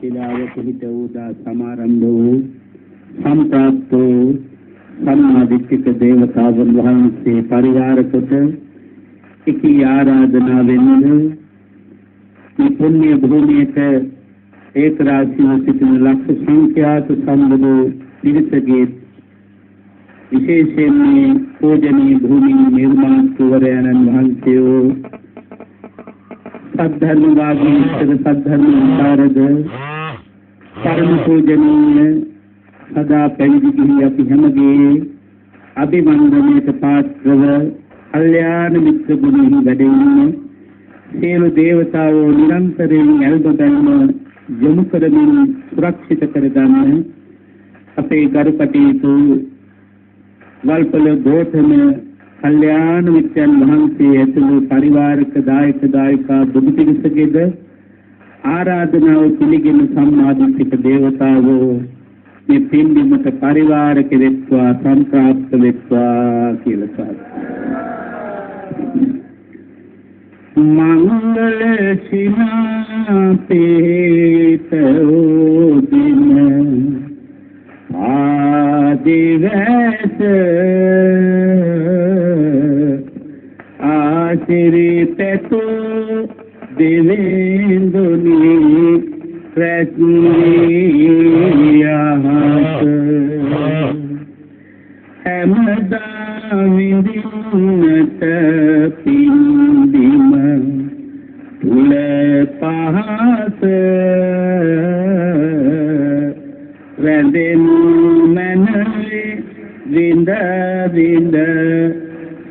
ශිලාවක හිට උදා සමාරම්භ වූ සම්ප්‍රාප්තෝ සම්මාදිට්ඨික දේවතාවුන් වහන්සේ පරිවාර කොට එකී ආරාධනාවෙන් මේ පුණ්‍ය භූමියට ඒක රාශිව සිටින ලක්ෂ සංඛ්‍යාත සම්බුදු පිරිසගේ විශේෂයෙන් පූජනීය භූමි නිර්මාණකවරයන්න් වහන්සේෝ සද්ධර්මවාදී සද්ධර්ම විචාරද පරම පූජනීය සදා පැවිදි ගිහි අපි හැමගේ අභිවන්දනයට පාත්‍රව කල්යාණ මිත්‍ර ගුණෙහි වැඩෙන්නේ සියලු දේවතාවෝ නිරන්තරයෙන් ඇල්බදන්න යොමු කරමින් සුරක්ෂිත කරගන්න අපේ ගරුකටයුතු වල්පල ගෝඨන කල්යාණ මිත්‍රයන් වහන්සේ ඇතුළු පරිවාරක දායක දායිකා බුදු පිරිසකේද ආරාධනාව පිළිගෙන සම්මාදිට්ඨික දේවතාවෝ මේ පින්බිමට පරිවාරක වෙත්වා සම්ප්‍රාප්ත වෙත්වා කියලා සාදු මංගල සිනාපේතෝ දින ආදිවැස ආශිරිතතු දෙවෙන්දුනි රැස්නියහත හැමදා විඳින්නට පින්දිම තුල පහස රැඳෙනු මනසේ විඳ විඳ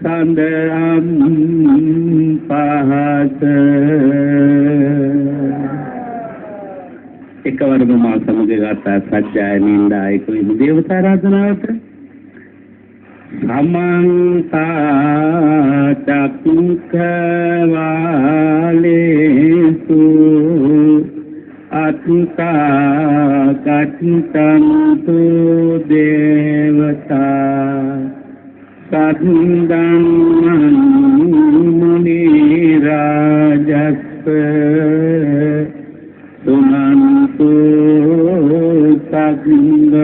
සඳම් පහස එකවරම මා සමග ගත සත්‍යයනින්දායක වූ දේවතා ආරාධනාවට සමන්ත චක්ඛවාලේසු අත්තා කච්චන්තු දේවතා සද්දං මුනි රාජස්ස සුනන්තු සග්ග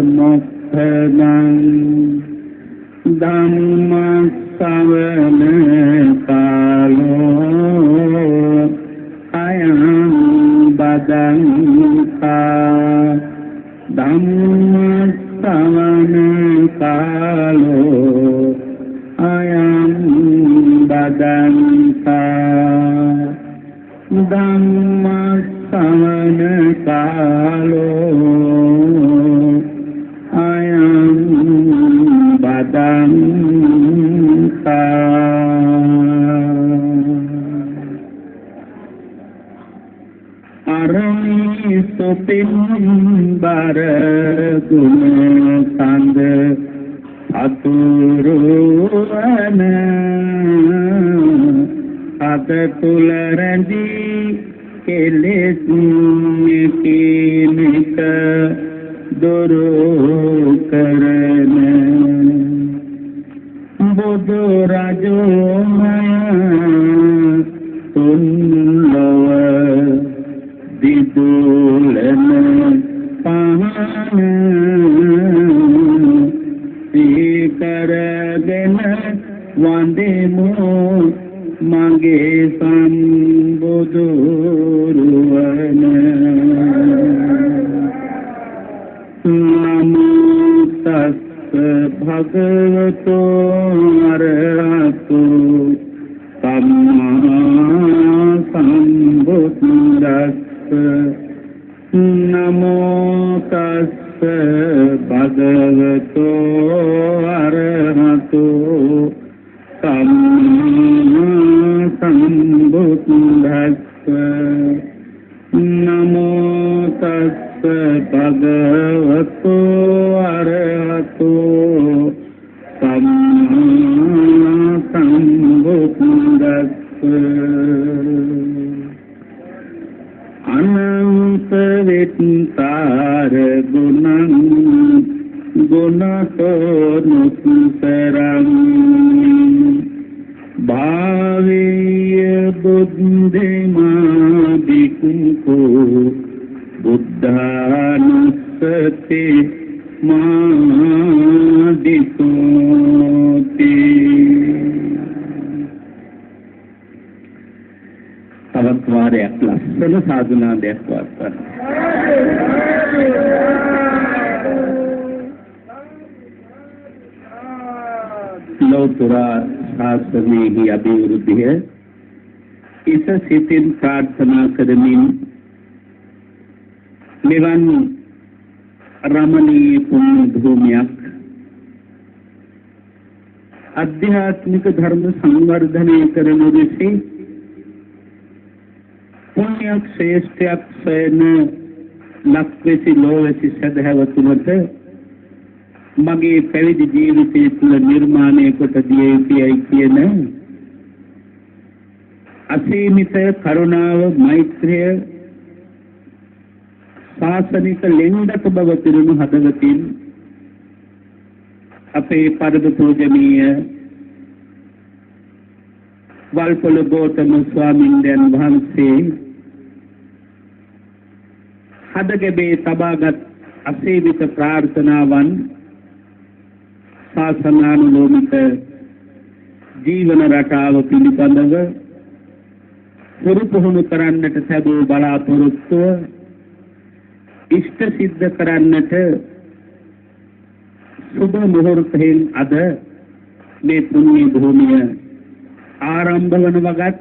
මොක්ඛදං ධම්ම ශ්‍රවණ කාලෝ අයං බදංකා ධම්ම ශ්‍රවණ කාලෝ අයං බදංකා ධම්ම ශ්‍රවණ කාලෝ අයං බදංකා අරමි සොපින්බර ගුණ සඳ අතුරුවන අත තුල රැඳී කෙලෙස් නිකිනික දුරු කරන බුදු රජෝමය තුන්ලව දිදුලන පහන සීකරගෙන වන්දෙමු මගේ සම්බුදුරුවන නමෝ තස්ස භගවතෝ අරහතු සම්මා සම්බුද්දස්ස නමෝ තස්ස භගවතෝ අරහතු සම්මා සම්බුද්දස්ස නමෝ තස්ස භගවතෝ අරහතු සම්මා සම්බුද්දස්ස අනන්ත වෙත්තාර ගුණං ගුණතෝ නුසරං භාවීය බුද්ධිමා බිකුකෝ බුද්ධානුස්සති මාදිතෝති. තවත් වාරයක් ලස්සන සාදුනාදයක් වත්වන්න. ලෝතර ශාස්ත්‍රයේ අභිවෘද්ධිය ඉස සිතින් ප්‍රාර්ථනා කරමින් මෙවන් රමණීය පුණ්‍ය භූමියක් ආධ්‍යාත්මික ධර්ම සංවර්ධනය කරන විසි පුණ්‍යක් ශ්‍රේෂ්ඨයක් සෙන ලක්වැසි ලෝවැසි සදහවතුන්ට මගේ පැවිදි ජීවිතය තුළ නිර්මාණය කොට දිය යුතුයි කියන අසීමිත කරුණාව මෛත්‍රිය ශාසනික ලෙන්ගක බව පිරුණු හදවතින් අපේ පරම පූජනීය වල්පොළ ගෞතම ස්වාමීන් වහන්සේ හදගබේ තබාගත් අසීමිත ප්‍රාර්ථනාවන් ශාසනානුලෝමිත ජීවන රටාව පිළිබඳව පුරුපුහුණු කරන්නට සැදූ බලාපොරොත්තුව ඉෂ්ට සිද්ධ කරන්නට සුබ මුහුර්තයෙන් අද මේ පුණ්‍ය භූමිය ආරම්භ වන වගත්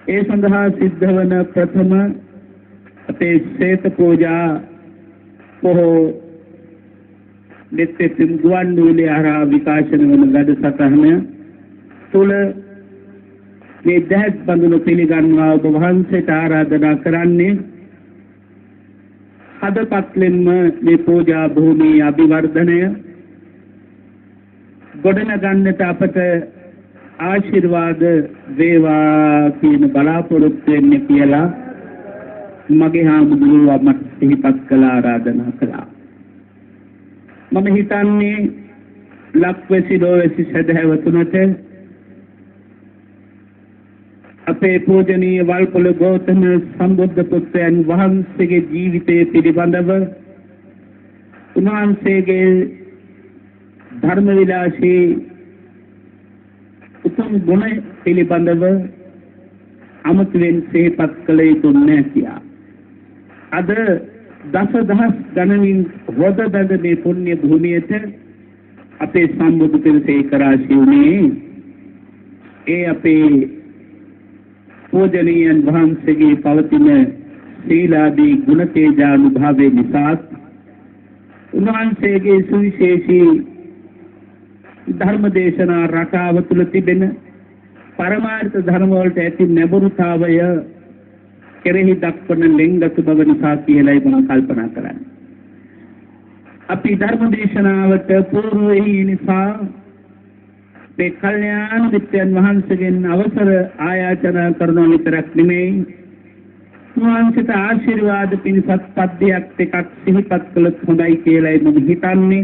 ඒ සඳහා සිද්ධ වන ප්‍රථම අපේ ශ්වේත පූජා පොහෝ දෙත්තින් ගුවන්විදුලි හරහා විකාශන වන වැඩසටහන තුළ මේ දැත් බඳුන පිළිගන්වා ඔබ වහන්සේට ආරාධනා කරන්නේ හදපත්ලෙන්ම මේ පූජා භූමියේ අභිවර්ධනය ගොඩනගන්නට අපට ආශිර්වාද වේවා කියන බලාපොරොත්තු වෙන්නේ කියලා මගේ හාමුදුරුවෝ මට සිහිපත් කළ ආරාධනා කළා. මම හිතන්නේ ලක්වැසි ලෝවැසි සදහැවතුනට අපේ පූජනීය වල්පොළ ගෞතම සම්බුද්ධ පුත්‍රයන් වහන්සේගේ ජීවිතය පිළිබඳව උන්වහන්සේගේ ධර්ම විලාසී උතුම් ගුණ පිළිබඳව අමුතුවෙන් සිහිපත් කළ යුතු නැහැ. අද දසදහස් ගණනින් වද බඳ මේ පුණ්‍ය භූමියට අපේ සම්බුදු පිරිසේ කරාශී වුණේ ඒ අපේ පූජනීයන් වහන්සේගේ පවතින සීලාදී ගුණ තේජානුභාවය නිසා උන්වහන්සේගේ සුවිශේෂී ධර්ම දේශනා රටාව තුළ තිබෙන පරමාර්ථ ධර්ම වලට ඇති නැඹුරුතාවය කෙරෙහි දක්වන ලෙන්ගතු බව නිසා කියලායි මම කල්පනා කරන්නේ. අපි ධර්ම දේශනාවට පූර්වයේ නිසා මේ කල්යාණ මිත්‍රයන් වහන්සේගෙන් අවසර ආයාචනා කරන විතරක් නෙමෙයි උන්වහන්සේට ආශිර්වාද පිණිසත් පද්‍යයක් එකක් සිහිපත් කළොත් හොඳයි කියලායි මම හිතන්නේ.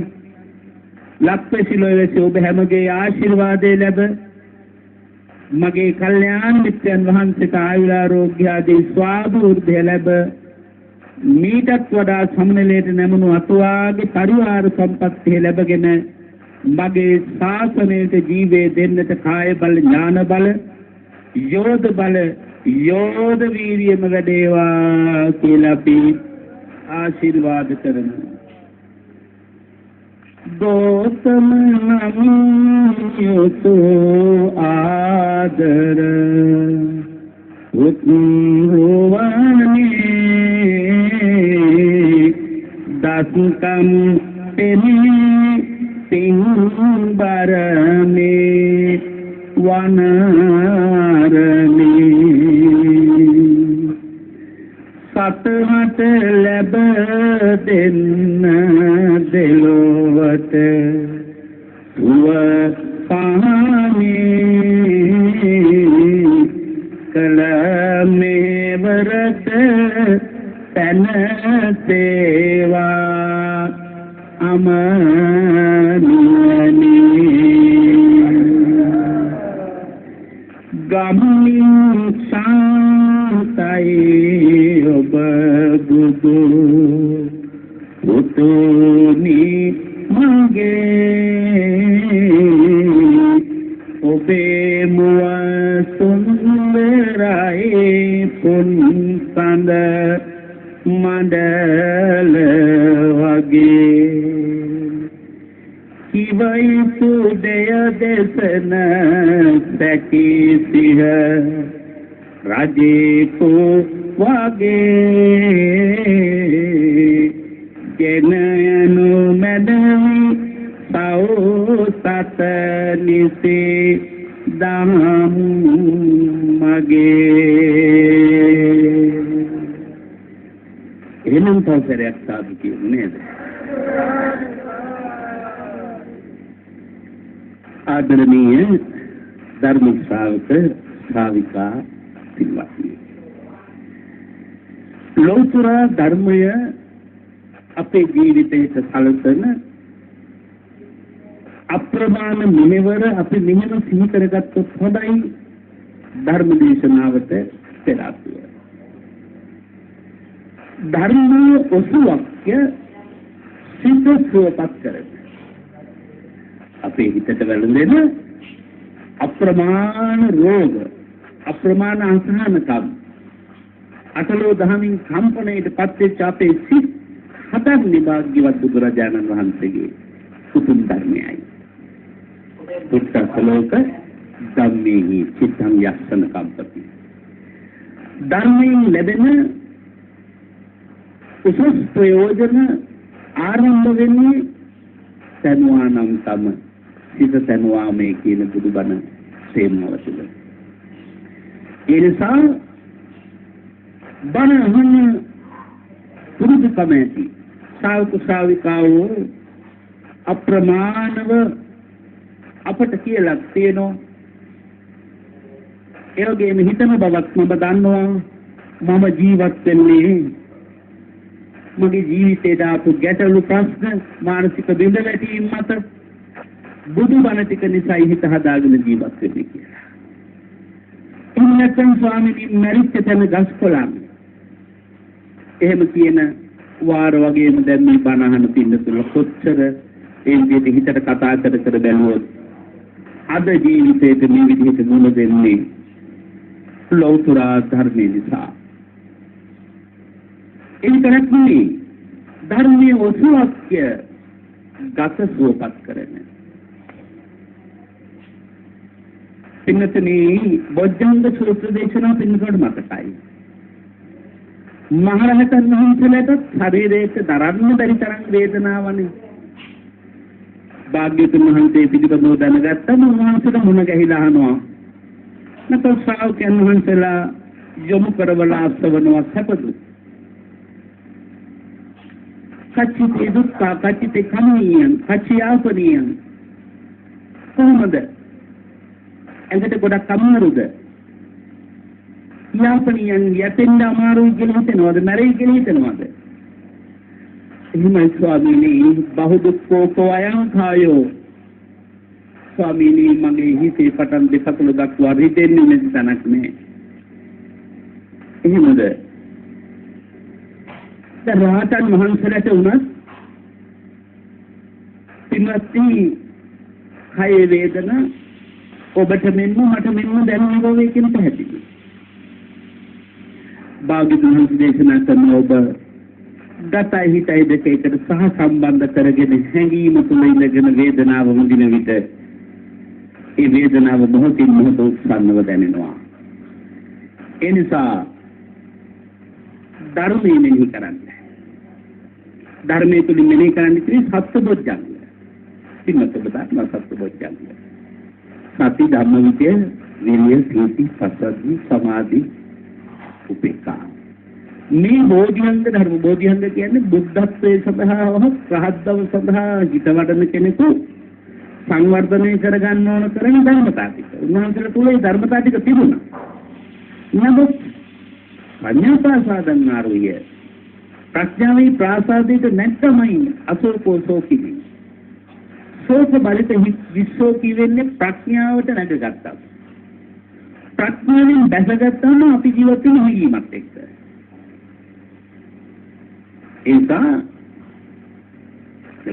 ලක්වැසි ලෝවැසි ඔබ හැමගේ ආශිර්වාදය ලැබ මගේ කල්යාණ මිත්‍රයන් වහන්සේට ආයුරාෝග්‍ය ආදී ස්වාභූර්ධය ලැබ මීටත් වඩා සම්මලයට නැමුණු අතුවාගේ පරිවාර සම්පත්තිය ලැබගෙන මගේ ශාසනයට ජීවේ දෙන්නට කාය බල ඥාන බල යෝධ බල යෝධ වීරියම වැඩේවා කියලා අපි ආශිර්වාද කරමු. ගෞතම නමෝ ආදර උත්මුවනේ දසකම් පෙනේ පින්බරනේ වනරනේ සතහට ලැබ දෙන්න දෙලොවට සුව පහනේ කල මේවරට තන සේවා අමනියනේ ගම්මින් සාතයි ඔබ සුදු පුතුනි මගේ ඔබේ මුව සුන්දරයි පුන්සඳ මඩල වගේ කිවයි සුදය දෙසන සැකී සිහ රජේකු වගේ ගෙනයනු මැදවි සෞසත නිසේ දහම් මගේ එහෙනම් තවසරයක් සාදු කියමු නේද? ආදරණීය ධර්ම ශ්‍රාවක ශ්‍රාවිකා පින්වත්නි, ලෞතර ධර්මය අපේ ජීවිතයට සැලසෙන අප්‍රමාණ මෙවර අපි මෙහෙම සිහි කරගත්තොත් හොඳයි. ධර්ම දේශනාවට පෙර ආතුව ධර්මයේ ඔසුවක්ය සිත සුවපත් කරන අපේ හිතට වැළඳෙන අප්‍රමාණ රෝග අප්‍රමාණ අසහනකම් අටලෝ දහමින් කම්පණයට පත්වෙච්ච අපේ සිත් හතක් නිභාග්‍යවත් බුදුරජාණන් වහන්සේගේ උතුම් ධර්මයයි. පුත්තසලෝක ධම්මේහි චිත්තං යස්සන කම්පති. ධර්මයෙන් ලැබෙන උසස් ප්‍රයෝජන ආරම්භ වෙන්නේ සනුවානම් තම සිත සනුවාමේ කියන බුදුබණ සේමව තුළ. ඒ නිසා බණ අහන්න පුරුදු කමැති ශ්‍රාවක ශ්‍රාවිකාවෝ අප්‍රමාණව අපට කියලා තියෙනවා. ඒ වගේම හිතන බවක් මම දන්නවා. මම ජීවත් වෙන්නේ මගේ ජීවිතේට ආපු ගැටලු ප්‍රශ්න මානසික බිඳවැටීම් මත බුදුබණ ටික නිසා හිත හදාගෙන ජීවත් වෙන්නේ කියලා. ඉන්නකන් ස්වාමීනි මරිච්ච තැන ගස් කොළන් එහෙම කියන වාර වගේම දැන් මේ බණ අහන පින්නතුල කොච්චර ඒ විදිහට හිතට කතා කර බැලුවොත් අද ජීවිතේට මේ විදිහට මුල දෙන්නේ ලෞතර ධර්මයේ නිසා. ඒතරක් නෙවෙයි ධර්මයේ ඔසුවක්ය ගත සුවපත් කරන. පින්නතනි බොජ්ජංග සූත්‍ර දේශනා පින්නකට මතකයි. මහරහතන් වහන්සේලාට ශරීරයේ දරන්න බැරි තරම් වේදනාවනේ. භාග්‍යවතුන් වහන්සේ පිළිබඳව දැනගත්තම උන්වහන්සේට මුණ ගැහිලා අහනවා. නැත්නම් ශ්‍රාවකයන් වහන්සේලා යොමු කරවලා අස්වනවා සැපදු. කච්චිතේ දුක්ඛ කච්චිතේ කම්මියං කච්චියාපනියං කොහොමද? එකට ගොඩක් අමාරුද? යාපනියන් යතෙන්ද අමාරුයි කියලා හිතනවද? මැරෙයි කියලා හිතනවද? එහෙමයි ස්වාමීනි. බහු දුක්ඛෝ අයං කායෝ. ස්වාමීනි මගේ හිතේ පටන් දෙපතුල දක්වා රිදෙන්නේ නැති තැනක් නෑ. එහෙමද? රහතන් වහන්සේලාට උනත් පින්වත්නි කය වේදනා ඔබට මෙන්න මට මෙන්න දැනෙනවා වේ කියන පැහැදිලි. භාග්‍යවතුන් වහන්සේ දේශනා කරන ඔබ ගතයි හිතයි දෙක එකට සහ සම්බන්ධ කරගෙන හැඟීම තුළ ඉඳගෙන වේදනාව මුදින විට ඒ වේදනාව මොහොතින් මොහොත උත්සන්නව දැනෙනවා. ඒ නිසා ධර්මයේ මෙහි කරන්නේ. ධර්මයේ තුලින් මෙහි කරන්නේ කිසි සත්‍යබොධ්‍යංග. පින්නත බදාන සත්‍යබොධ්‍යංග. සති ධම්ම විද්‍ය විරිය සීති සසද්ධි සමාධි උපේක්ඛා. මේ බෝධිංග ධර්ම බෝධිංග කියන්නේ බුද්ධත්වයේ සඳහා රහත් බව සඳහා හිත වඩන කෙනෙකු සංවර්ධනය කරගන්න ඕන කරන ධර්මතා ටික. උන්වහන්සේලා තුල ඒ ධර්මතා ටික තිබුණා. නමුත් ප්‍රඥා ප්‍රාසාදන් ආරුය ප්‍රඥාවේ ප්‍රාසාදිත නැත්තමයි අසෝකෝසෝ කිවි. සෝක බලිත විශ්ෝ කිවෙන්නේ ප්‍රඥාවට නැගගත්තා. ප්‍රඥාවෙන් දැසගත්තාම අපි ජීවත් වෙන හිීමත් එක්ක. නිසා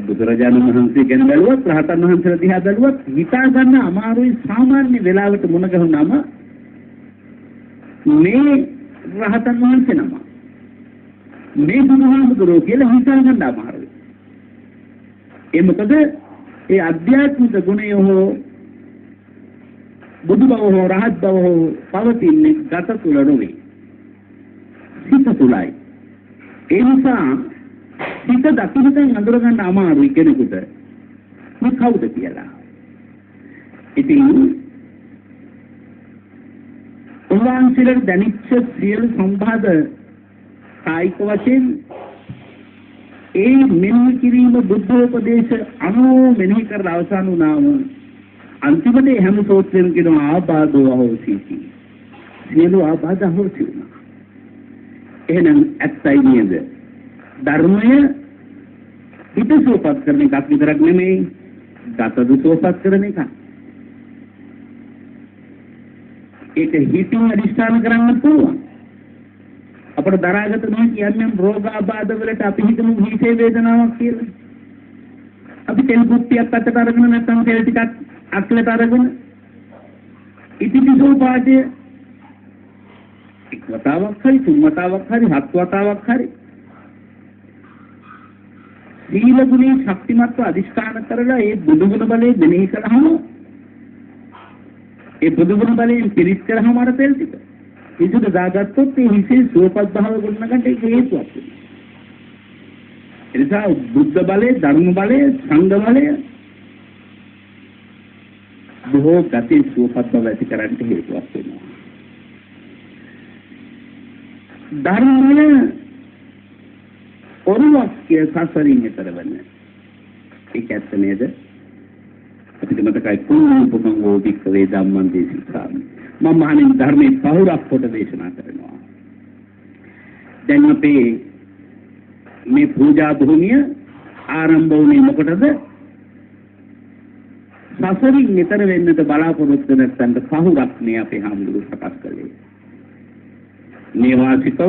බුදුරජාණන් වහන්සේ ගැන බැලුවත් රහතන් වහන්සේලා දිහා බැලුවත් හිතා ගන්න අමාරුයි සාමාන්‍ය වෙලාවට මුණ ගැහුනම මේ රහතන් වහන්සේ නම මේ බුදුහාමුදුරුවෝ කියලා හිතා ගන්න අමාරුයි. ඒ මොකද ඒ අධ්‍යාත්මික ගුණය හෝ බුදු බව හෝ රහත් බව හෝ පවතින්නේ ගත තුල නොවේ. සිත තුලයි. ඒ නිසා සිත දකින්නෙන් අඳුර ගන්න අමාරුයි කෙනෙකුට මේ කවුද කියලා. ඉතින් උන්වහන්සේට දැනෙච්ච සියලු සම්බාධ කායික වශයෙන් ඒ මෙනෙහි කිරීම බුද්ධෝපදේශ අනුව මෙනෙහි කරලා අවසන් වුණාම අන්තිමට හැම සෝත්‍රයෙන් කියනවා ආබාධෝ අහෝසීති. සියලු ආබාධ අහෝසි වුණා. එහෙනම් ඇත්තයි නේද? ධර්මය හිත සුවපත් කරන එකක් විතරක් නෙමෙයි, ගතද සුවපත් කරන එකක්. ඒක හිතින් අදිස්ථාන කරන්න පුළුවන්. අපට දරාගත නොහැකි යම් රෝගාබාධ වලට අපි හිතමු හිතේ වේදනාවක් කියලා. අපි තෙල් කුප්පියක් අතට අරගෙන නැත්නම් තෙල් ටිකක් අත්ලට අරගෙන ඉතිවිසෝ පාඩේ එක් වතාවක් හරි තුන් වතාවක් හරි හත් වතාවක් හරි සීල ගුණේ ශක්තිමත්ව අදිස්ථාන කරලා ඒ බුදුගුණ බලයේ මෙනෙහි කළාම ඒ බුදුගුණ බලයෙන් පිරිත් කරාම අර තෙල් ටික ඉදුද දාගත්තොත් ඒ හිසේ සුවපත් භාව ගොඩනගන්න ඒක හේතුවක්. ඒ නිසා බුද්ධ බලය, ධර්ම බලය, සංඝ බලය බොහෝ ගති සුවපත් බව ඇති කරන්න හේතුවක් වෙනවා. ධර්මය ඔරුවක්ය සසරින් ඈතර වෙන්නේ. ඒක ඇත්ත නේද? අපිට මතකයි පුරුපුකම් වෝදික වේ ධම්මං දේශිකාමි. මම අහන්නේ ධර්මයේ පහුරක් කොට දේශනා කරනවා. දැන් අපේ මේ පූජා භූමිය ආරම්භ වුණේ මොකටද? සසරින් ඈතර වෙන්නට බලාපොරොත්තු නැත්නම් පහුරක් මේ අපේ හාමුදුරුවෝ සකස් කළේ. නේවාසිකව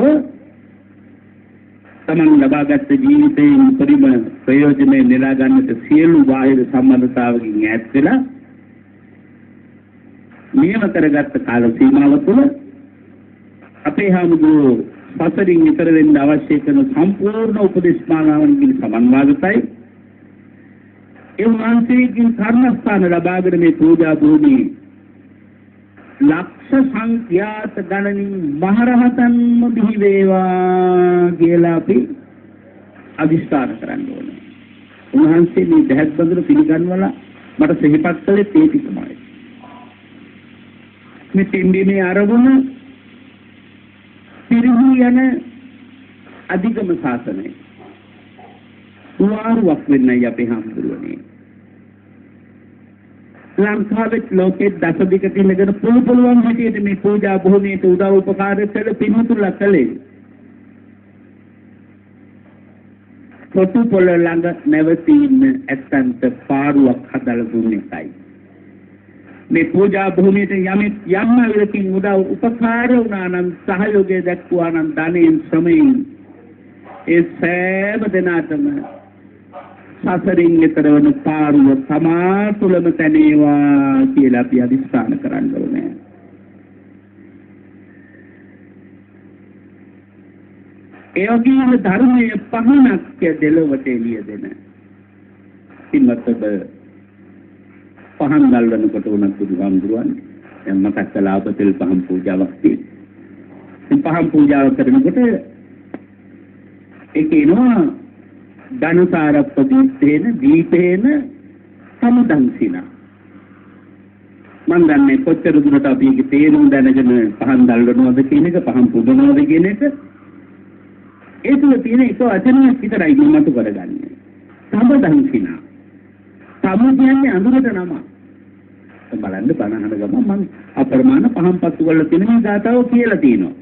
තමන් ලබාගත් ජීවිතයේ උපරිම ප්‍රයෝජනෙ නෙලා ගන්නට සියලු බාහිර සම්බන්ධතාවකින් ඈත් වෙලා නියම කරගත් කාල සීමාව තුළ අපේ හාමුදුරුවෝ සසරින් ඈතර වෙන්න අවශ්‍ය කරන සම්පූර්ණ උපදේශ මාලාවන්ගෙන් සමන්වාගතයි. ඒ වහන්සේගෙන් කර්මස්ථාන ලබාගෙන මේ පූජා භූමියේ ලක්ෂ සංඛ්‍යාත ගණනින් මහරහතන්ම බිහි වේවා කියලා අපි අදිස්ථාන කරන්න ඕනේ. උන්වහන්සේ මේ දහත් බඳුන පිළිගන්වලා මට සිහිපත් කළේ ඒ ටිකමයි. මේ තින්දීමේ ආරවුණ පිරිහි යන අධිගම ශාසනය උවාරුවක් වෙන්නයි අපේ හාමුදුරුවනේ. ලංකාවේ ලෝකේ දසදික තිලගෙන පුළුවන් හැටියට මේ පූජා භූමියට උදව් උපකාර කළ පින්තුලා කළේ. කොටු පොළ ළඟ නැවතීම ඇත්තන්ට පාරුවක් හදලා දුන්නේ එකයි. මේ පූජා භූමියට යම් විලකින් උදව් උපකාර වුණා නම් සහයෝගය දක්වුවා නම් ධනෙන් ශ්‍රමයෙන් ඒ සෑම දෙනාටම සසරින් ඈතර වන පාරුව තමා තුළම තැනේවා කියලා අපි අදිස්ථාන කරන්න ඕනේ. ඒ වගේම ධර්මයේ පහනක් දෙලොවට එළිය දෙන පින්වත්ද පහන් ගල්වනකොට උනත් බුදුහාමුදුරුවන් දැන් මතක් කළා අපතෙල් පහන් පූජාවක් තියෙනවා. පහන් පූජාව කරනකොට ඒකේනවා ධනසාරප්පදීපේන දීපේන සමුදන්සිනා. මම දන්නේ කොච්චර දුරට අපි ඒකේ තේරුම් දැනගෙන පහන් දැල්වනවද කියන එක පහන් පුදනවද කියන එක ඒ තුල තියෙන එක වචනයක් විතරයි මතු කරගන්නේ. සමුදන්සිනා. සමු කියන්නේ අඳුරට නම. බලන්න බණහන ගම මම අප්‍රමාණ පහන් පත්තු වල තියෙන මේ ගාතාව කියලා තියෙනවා.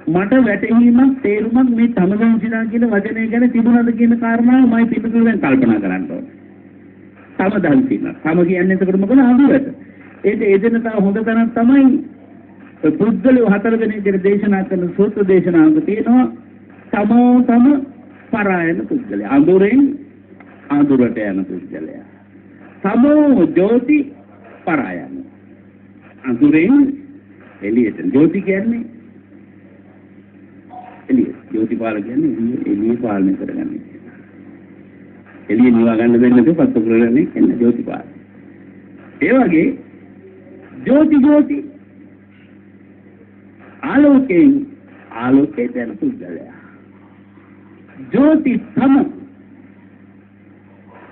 මට වැටහීමක් තේරුමක් මේ තමදන්සිනා කියන වචනය ගැන තිබුණාද කියන කාරණාව මම පිටුපිටෙන් කල්පනා කරන්න ඕනේ. තමදන්සිනා. තම කියන්නේ එතකොට මොකද අඳුරට. ඒක එදෙන තව හොඳ තැනක් තමයි පුද්ගලයෝ හතර දෙනෙක් ගැන දේශනා කරන සූත්‍ර දේශනාවක තියෙනවා තමෝතම පරායන පුද්ගලයා. අඳුරෙන් අඳුරට යන පුද්ගලයා. තමෝ ජෝති පරායන. අඳුරෙන් එළියට. ජෝති කියන්නේ එළිය. ජෝතිපාල කියන්නේ එළිය පාලනය කරගන්නේ. එළිය නිවා ගන්න දෙන්නේ නැතුව පත්තු කරගන්නේ කියන්නේ ජෝතිපාල. ඒ වගේ ජෝති ආලෝකයෙන් ආලෝකයට යන පුද්ගලයා. ජෝති තම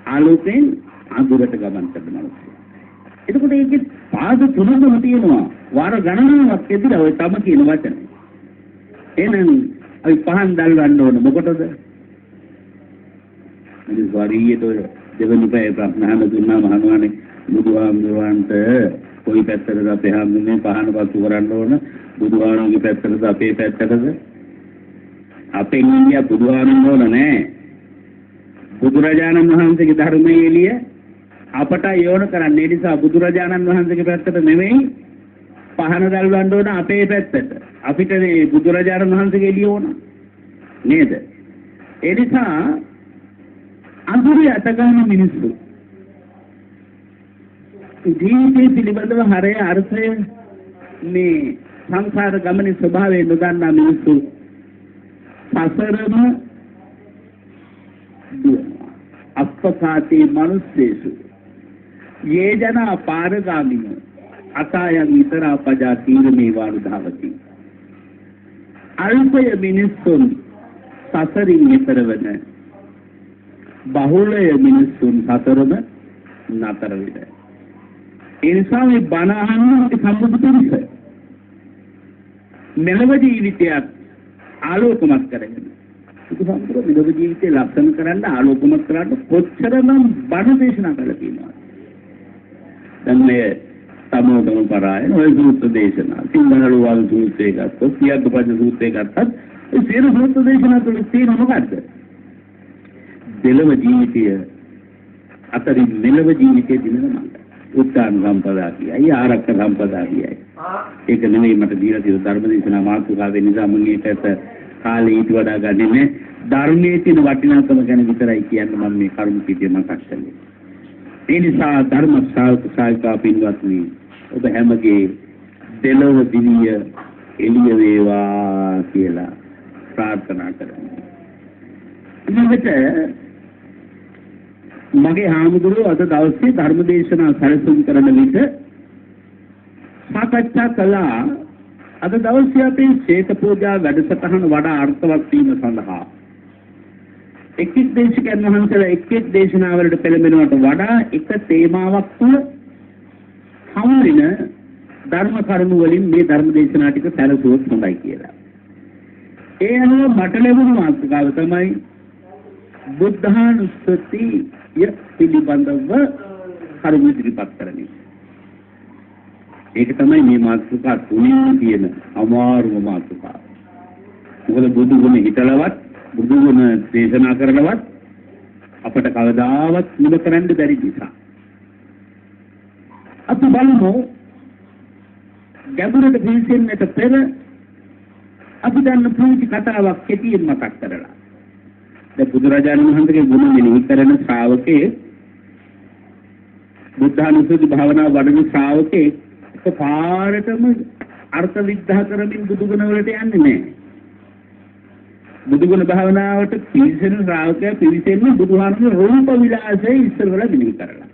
ආලෝකයෙන් අඳුරට ගමන් කරන මිනිස්සු. එතකොට ඒකේ පාද තුනකම තියෙනවා වාර ගණනාවක් ඇතුළත ඔය තම කියන වචනේ. එහෙනම් අපි පහන් දැල්වන්න ඕන මොකටද? මේ වරියට දෙවනි පැය ප්‍රශ්න අහන්න දුන්නා මහණවනේ බුදුහාමුදුරන්ට කොයි පැත්තටද අපේ හැමෝම පහන පසු කරන්න ඕන? බුදුහාමුදුරන්ගේ පැත්තටද අපේ පැත්තටද? අපේ ඉන්දියා බුදුහාමුදුරන් නෑ. බුදුරජාණන් වහන්සේගේ ධර්මයේ එළිය අපට යොණ කරන්නේ. ඒ නිසා බුදුරජාණන් වහන්සේගේ පැත්තට නෙමෙයි පහන දැල්වන්න ඕන අපේ පැත්තට. අපිට මේ බුදුරජාණන් වහන්සේගේ එළිය ඕන නේද? ඒ නිසා අඳුරේ අතගාන මිනිස්සු ජීවිතේ පිළිබඳව හරය අර්ථය මේ සංසාර ගමනේ ස්වභාවය නොදන්නා මිනිස්සු සසරම අප්පකාතේ මනුස්සේසු යේ ජනා පාරගාමින අතායන් විතරා පජා තීරමේ වාරු ධාවති. අල්පය මිනිස්සුන් සසරින් ඈතර වෙන බහුලය මිනිස්සුන් සතරම නතර වෙයි. ඒ නිසා මේ බණ අහන්න අපි සම්බුදුතුන්ස මෙලව ජීවිතයත් ආලෝකමත් කරගෙන සුදුසම්ප්‍ර මෙලව ජීවිතේ ලක්ෂණ කරන්න ආලෝකමත් කරන්න කොච්චරනම් බණ දේශනා කළා කියනවා. දැන් මේ තමෝදම පරායන ඔය සූත්‍ර දේශනා සිංහල වල සූත්‍රය ගත්තොත් සියද්දපද සූත්‍රය ගත්තත් ඒ සියලු සූත්‍ර දේශනා තුළ තියෙන මොකද්ද? දෙලව ජීවිතය අතරින් මෙලව ජීවිතයේ දිනන මඟ. උත්සාහ සම්පදා කියයි ආරක්ෂක සම්පදා කියයි. ඒක නෙමෙයි මට දීලා තියෙන ධර්ම දේශනා මාතෘකාව නිසා මම ඒකට කාලේ ඊට වඩා ගන්නේ නැහැ. ධර්මයේ තියෙන වටිනාකම ගැන විතරයි කියන්නේ මම මේ කරුණු පිටිය මතක් කළේ. ඒ නිසා ධර්ම ශ්‍රාවකයා පින්වත්නි ඔබ හැමගේ දෙලොව දිවිය එළිය වේවා කියලා ප්‍රාර්ථනා කරනවා. ඊළඟට මගේ හාමුදුරුවෝ අද දවසේ ධර්ම දේශනා සැලසුම් කරන විට සාකච්ඡා කළා අද දවසේ අපේ ශේත පූජා වැඩසටහන වඩා අර්ථවත් වීම සඳහා එක් දේශකයන් වහන්සේලා එක් දේශනාවලට පෙළඹෙනවට වඩා එක තේමාවක් තුළ හමුවෙන ධර්ම කරුණු වලින් මේ ධර්ම දේශනා ටික සැලසුවොත් හොඳයි කියලා. ඒ අනුව මට ලැබුණු මාතෘකාව තමයි බුද්ධානුස්සතිය පිළිබඳව කරුණු ඉදිරිපත් කරන්නේ. ඒක තමයි මේ මාතෘකාව තුනේ තියෙන අමාරුම මාතෘකාව. මොකද බුදු ගුණ හිතලවත් බුදු ගුණ දේශනා කරනවත් අපට කවදාවත් නිම කරන්න බැරි නිසා. අපි බලමු ගැඹුරට පිවිසෙන්නට පෙර අපි දන්න පුංචි කතාවක් කෙටියෙන් මතක් කරලා. දැන් බුදුරජාණන් වහන්සේගේ ගුණ මෙනෙහි කරන ශ්‍රාවකේ බුද්ධානුස්සති භාවනා වඩන ශ්‍රාවකේ පාරටම අර්ථ විග්‍රහ කරමින් බුදු ගුණ වලට යන්නේ නැහැ. බුදු ගුණ භාවනාවට පිවිසෙන ශ්‍රාවකයා පිවිසෙන්නේ බුදුහාමුදුරුවෝ රූප විලාසය ඉස්සර වෙලා මෙනෙහි කරලා.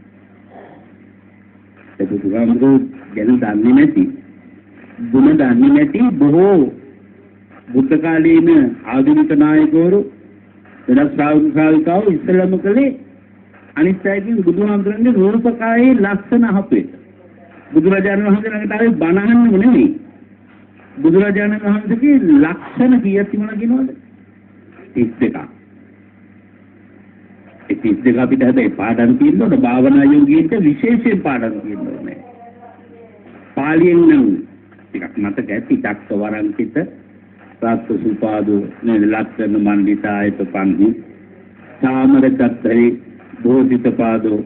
ඒ බුදුහාමුදුරුවෝ ගැන දන්නේ නැති ගුණ දන්නේ නැති බොහෝ බුද්ධ කාලීන ආධුනික නායකවරු වෙනස් ශ්‍රාවකාවෝ ඉස්සලම කලේ අනිත් අයකින් බුදුහාමුදුරන්ගේ රූපකායේ ලක්ෂණ අහපේ. බුදුරජාණන් වහන්සේ ළඟට ආවේ බණ අහන්නම නෙමෙයි. බුදුරජාණන් වහන්සේගේ ලක්ෂණ කීයක් තිබුණා කියනවද? 32ක්. ඒ 32 අපිට හැබැයි පාඩම් තියෙන්න ඕන. භාවනා යෝගීන්ට විශේෂයෙන් පාඩම් තියෙන්න ඕනේ. පාලියෙන් නම් ටිකක් මතක ඇති චක්ක වරංකිත රාත්‍ර සුපාදෝ නේද ලක්ෂණ මණ්ඩිතායත පන්හි සාමර චත්තරේ බෝධිත පාදෝ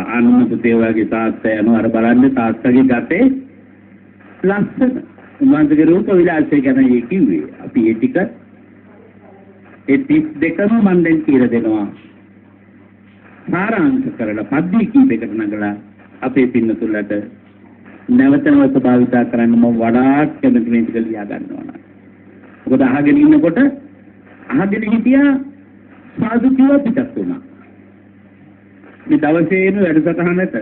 අනුමත තේවාගේ තාත්තා යනවා අර බලන්නේ තාත්තගේ ගතේ ලස්සන උන්වහන්සේගේ රූප විලාසය ගැන ඒ කිව්වේ. අපි ඒ ටික ඒ 32ම මම දැන් කියලා දෙනවා. සාරාංශ කරලා පද්‍ය කීපයකට නගලා අපේ පින්නතුලට නැවත නැවත භාවිතා කරන්න මම වඩාත් කැමති මේ ටික ලියා ගන්නවා. මොකද අහගෙන ඉන්නකොට අහගෙන හිටියා සාදු කියලා පිටත් වුණා. මේ දවසේම වැඩසටහනට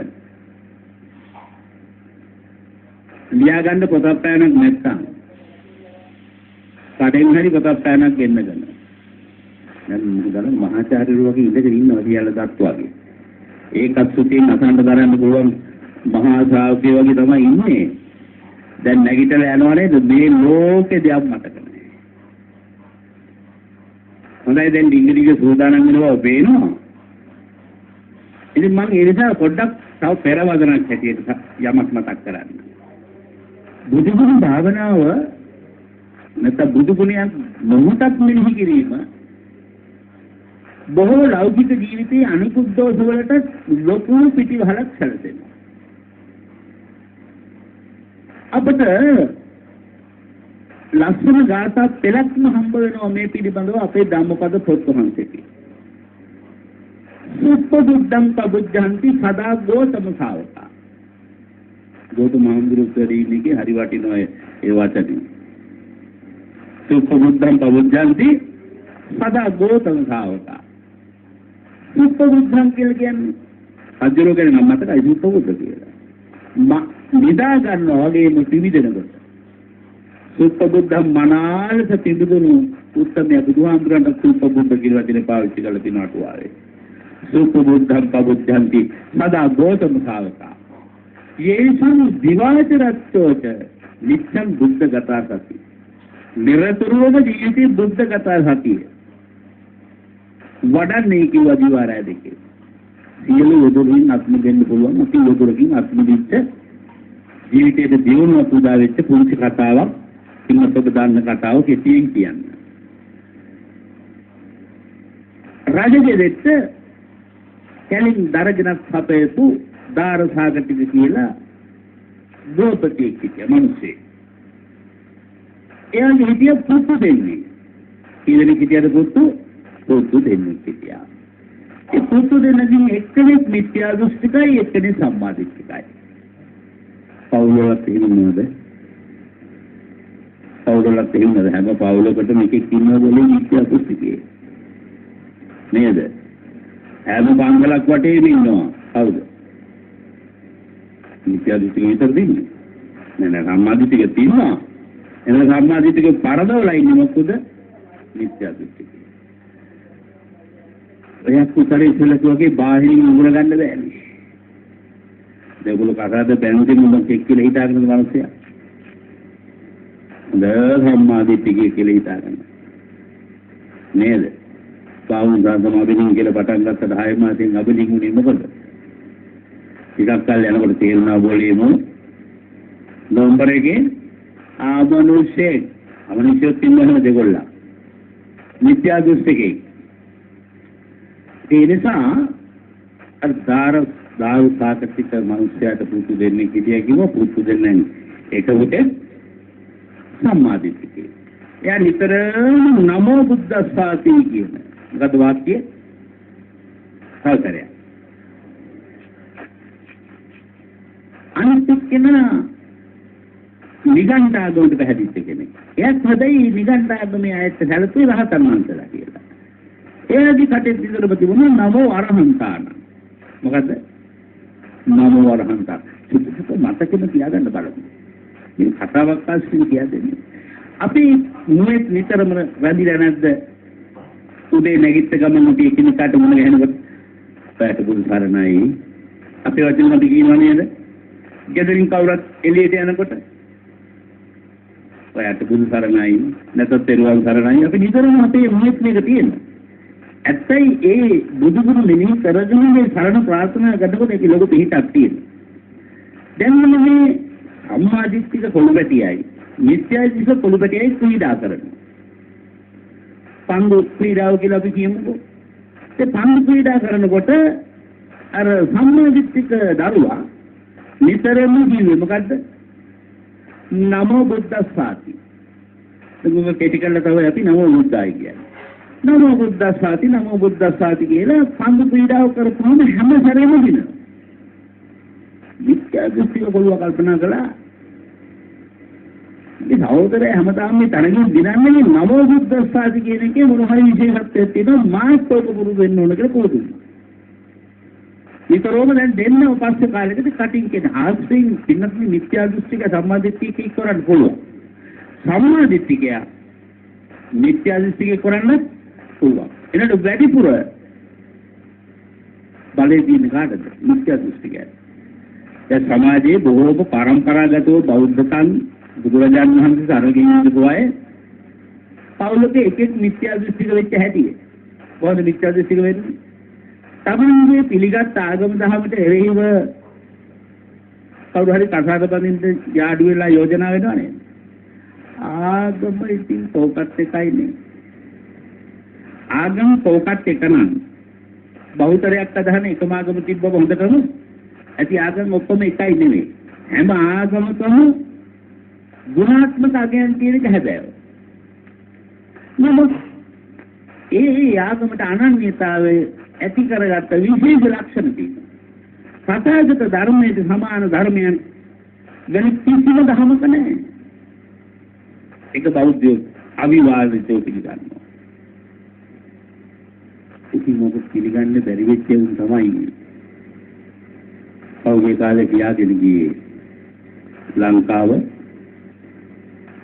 ලියා ගන්න පොතක් පැනක් නැත්තම් කඩෙන් හරි පොතක් පැනක් ගෙන්නගෙන දැන් මොකද මහාචාර්යවරු වගේ ඉඳගෙන ඉන්නවා කියලා දත් වගේ ඒකත් සුතින් අසන්න දරන්න පුළුවන් මහා ශ්‍රාවකයෝ වගේ තමයි ඉන්නේ. දැන් නැගිටලා යනවා නේද මේ ලෝකේ දෙයක් මතක නැහැ. හොඳයි දැන් ඩිංගිඩිග සූදානම් වෙනවා පේනවා. ඉතින් මම ඒ නිසා පොඩ්ඩක් තව පෙරවදනක් හැටියට යමක් මතක් කරන්න. බුදුගුණ භාවනාව නැත්නම් බුදුගුණයන් මොහොතක් මෙනෙහි කිරීම බොහෝ ලෞකික ජීවිතයේ අනිකුත් දෝෂ වලට ලොකු පිටිවහලක් සැලසෙනවා. අපට ලස්සන ගාථා පෙළක්ම හම්බ වෙනවා මේ පිළිබඳව අපේ ධම්මපද පොත් වහන්සේගේ. සුප්පදුද්දම් පබුද්ධන්ති සදා ගෝතම ශාවකා. ගෞතම මහඳුරුවෝ හරි වටිනවා ඒ වචනේ. සුප්පදුද්දම් පබුද්ධන්ති සදා ගෝතම ශාවකා. සුප්පදුද්දම් කියලා කියන්නේ අජරෝ කියන නම මතකයි සුප්පදුද්ද කියලා. නිදා ගන්නවා වගේම පිවිදෙනකොට සුප්පබුද්ධම් මනාලස පිවිදුණු උත්තමය බුදුහාමුදුරන්ට සුප්පබුද්ධ කියලා වචනේ පාවිච්චි කරලා තිනවා අටුවාවේ. සුප්පබුද්ධම් පබුද්ධන්ති සදා ගෝතම ශාවකා. යේසුන් දිවාචරත්තෝච නිච්ඡං බුද්ධ ගතා සති. නිරතුරුවම ජීවිතේ බුද්ධ ගතා සතිය. වඩන්නේ කිව්වා දිවාරය දෙකේ. සියලු යොදුරින් අත්ම දෙන්න පුළුවන් අපි යොදුරකින් අත්ම දෙච්ච ජීවිතයේ දියුණුව පුදා වෙච්ච පුංචි කතාවක් කිමත් ඔබ දාන්න කතාව කෙටියෙන් කියන්න. රජගෙදෙත් කලින් දරගෙනක් හපේපු දාරසාගතික කියලා ගෝපතියෙක් හිටියා මිනිස්සේ. එයාගේ හිටිය පුතු දෙන්නේ. කීදෙනෙක් හිටියද පුතු දෙන්නේ හිටියා. ඒ පුතු දෙන්නකින් එක්කෙනෙක් මිත්‍යා දෘෂ්ටිකයි එක්කෙනෙක් සම්මා දිට්ඨිකයි. පවුලක් තියෙනවද? පවුලක් තියෙනවද? හැම පවුලකටම එකෙක් ඉන්නවද මිත්‍යා දෘෂ්ටිකේ? නේද? හැම බංගලක් වටේම ඉන්නවා. හවුද? මිත්‍යා දෘෂ්ටික විතර දෙන්නේ. නෑ සම්මා දිට්ඨික තියෙනවා. එන සම්මා දිට්ඨික පරදවලා ඉන්නේ මොකද? මිත්‍යා දෘෂ්ටික. ඔයත් උතරේ ඉස්සෙල්ලා වගේ බාහිරින් උගුර ගන්න බෑනේ. දෙගොල්ලෝ කතාවද බැනුදින් මම චෙක් කියලා හිතාගෙන ඉන්න මිනිස්සයා. සම්මා දිට්ඨිය කියලා හිතාගෙන. නේද? පාවුන් ගාතම අබිනින් කියලා පටන් ගත්ත 10 මාසෙන් අබිනින් උනේ මොකද? ටිකක් කල් යනකොට තේරුණා બોලීමු. නම්බර එකේ අමනුෂ්‍යයෙක් ඉන්නවනේ දෙගොල්ලා. මිත්‍යා දෘෂ්ටිකේ. ඒ නිසා අර දාරු සාකච්ඡිත මිනිස්යාට පුතු දෙන්නේ කිදියා කිව්වා පුතු දෙන්නේ ඒකකට සම්මාදිට්ඨිය. එයා නිතරම නමෝ බුද්දස්සාති කියන ගත වාක්‍ය හතරයි. අනිත් කෙනා නිගණ්ඨාගමට පැහැදිච්ච කෙනෙක්. එයාත් හදයි නිගණ්ඨාගමේ ආයත සැලසුවේ රහතන් වහන්සේලා කියලා. එයාගේ කටේ දිගටම තිබුණා නමෝ අරහන්තාන. මොකද? නමෝ අරහන්තා. චුට්ටක් මතකෙම තියාගන්න බලමු. මේ කතාවක් ආස්තින් කියන්නේ. අපි මුවෙත් නිතරම වැඩිලා නැද්ද? උදේ නැගිට ගමන් අපි එකිනෙකාට මුණ ගැහෙනකොට පැයට බුදු සරණයි. අපේ වචන අපි කියනවා නේද? ගෙදරින් කවුරුත් එළියට යනකොට ඔයාට බුදු සරණයි නැත්නම් තෙරුවන් සරණයි අපි නිතරම අපේ මුවෙත් මේක තියෙනවා. ඇත්තයි ඒ බුදුගුරු මෙනෙහි කරගෙන මේ සරණ ප්‍රාර්ථනා කරනකොට ඒක ලොකු පිහිටක් තියෙනවා. දැන් මේ සම්මාදිට්ඨික කොළුබැටියයි මිත්‍යා දෘෂ්ටික කොළුබැටියයි ක්‍රීඩා කරනවා. පංගු ක්‍රීඩාව කියලා අපි කියමුකෝ. ඒ පංගු ක්‍රීඩා කරනකොට අර සම්මාදිට්ඨික දරුවා නිතරම කිව්වේ මොකද්ද? නමෝ බුද්දස්සාති. දුක කෙටි කරලා තමයි අපි නමෝ බුද්දායි කියන්නේ. නමෝ බුද්දස්සාති කියලා පන්දු පීඩාව කරපුවම හැම සැරේම දිනනවා. මිත්‍යා දෘෂ්ටික කොල්ල කල්පනා කළා. මේ සහෝදරය හැමදාම මේ තරගින් දිනන්නේ නමෝ බුද්දස්සාති කියන එකේ මොන හරි විශේෂත්වයක් තියෙනවා. මාත් ඔක පුරුදු වෙන්න ඕන කියලා පොදුයි. විතරෝම දැන් දෙන්න උපස්ස කාලෙකදී කටින් කියන ආස්තෙන් පින්නත් මිත්‍යා දෘෂ්ටික සම්මාදිට්ඨිය කී කරන්න පුළුවන්. සම්මාදිට්ඨිකය මිත්‍යා දෘෂ්ටික කරන්න පුළුවන්. එනට වැඩිපුර බලේ දින කාටද මිත්‍යා දෘෂ්ටිකය. දැන් සමාජයේ බොහෝම පරම්පරාගතව බෞද්ධකම් බුදුරජාණන් වහන්සේ සරණින් ඉඳපුවායේ පවුලක එකෙක් මිත්‍යා දෘෂ්ටික වෙච්ච හැටි. කොහොමද මිත්‍යා දෘෂ්ටික වෙන්නේ? තමන්ගේ පිළිගත් ආගම දහමට එරෙහිව කවුරු හරි කසාද බඳින්න යාඩු වෙලා යෝජනා වෙනවා නේද? ආගම ඉතින් පොකට් එකයි නේ. ආගම පොකට් එක නම් බහුතරයක් අදහන එකම ආගම තිබ්බම හොඳටම ඇති ආගම ඔක්කොම එකයි නෙමෙයි. හැම ආගමකම ගුණාත්මක අගයන් තියෙන එක හැබෑව. නමුත් ඒ ආගමට අනන්‍යතාවය ඇති කරගත්ත විශේෂ ලක්ෂණ තියෙනවා. සත්‍යගත ධර්මයේ සමාන ධර්මයන් වෙන කිසිම ධර්මක නැහැ. ඒක බෞද්ධයෝ අවිවාදිතව පිළිගන්නවා. ඉතින් මොකද පිළිගන්න බැරි වෙච්ච උන් තමයි පෞගේ කාලේ කියාගෙන ගියේ ලංකාව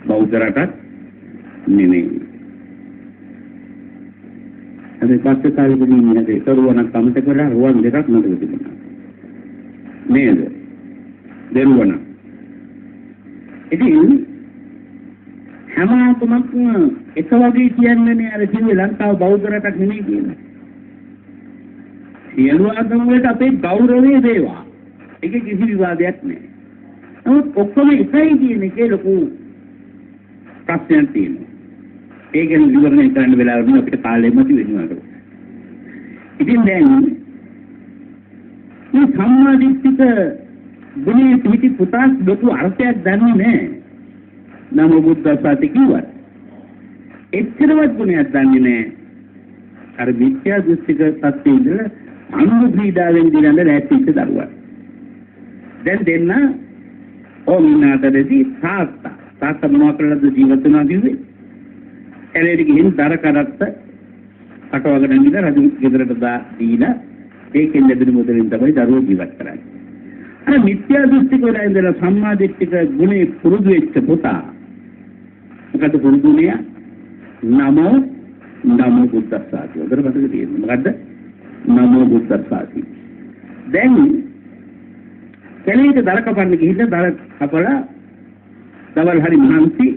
බෞද්ධ රටක් නෙමෙයි. අද පස්සේ කාලෙකදී නේද කරුවණක් කමත කරලා රුවන් දෙකක් නතර තිබුණා. නේද? දෙරුවණ. ඉතින් හැම ආගමක්ම එක වගේ කියන්නේ නේ අර ශ්‍රී ලංකාව බෞද්ධ රටක් නෙමෙයි කියන්නේ. සියලු ආගම් වලට අපේ ගෞරවය දේවා. ඒක කිසි විවාදයක් නෑ. නමුත් ඔක්කොම එකයි කියන එකේ ලොකු ප්‍රශ්නයක් තියෙනවා. ඒක විවරණය කරන්න වෙලාවට අපිට කාලෙම තියෙනවා. ඉතින් දැන් මේ සම්මාදිට්ඨික ගුණයේ පිටි පුතාස් ලොකු අර්ථයක් දන්නේ නැහැ. නමෝ බුද්දස්සාති කිව්වත් එච්චරවත් ගුණයක් දන්නේ නැහැ. අර මිත්‍යා දෘෂ්ටික සත්‍යයේ ඉඳලා අනුභව පීඩාවෙන් දිනන ලැහැත්තිච්ච දරුවා. දැන් දෙන්න ඕමිනාටදී තාත්තා මොනවා කරලාද ජීවත් වෙනවා කිව්වේ? එළේට ගිහින් දර කරත්ත අටවගෙන ඉඳලා රජු ගෙදරට දීලා ඒකෙන් ලැබෙන මුදලින් තමයි දරුවෝ ජීවත් කරන්නේ. අර මිත්‍යා දෘෂ්ටික වල ඉඳලා සම්මාදිට්ඨික ගුණේ පුරුදු වෙච්ච පුතා මොකද පුරුදුනේ? නමෝ බුද්දස්සාති. උදේ මතක තියෙනවා. මොකද්ද? නමෝ බුද්දස්සාති. දැන් කෙනෙක් දර කපන්න ගිහින් දර කපලා දවල් හරි මහන්සි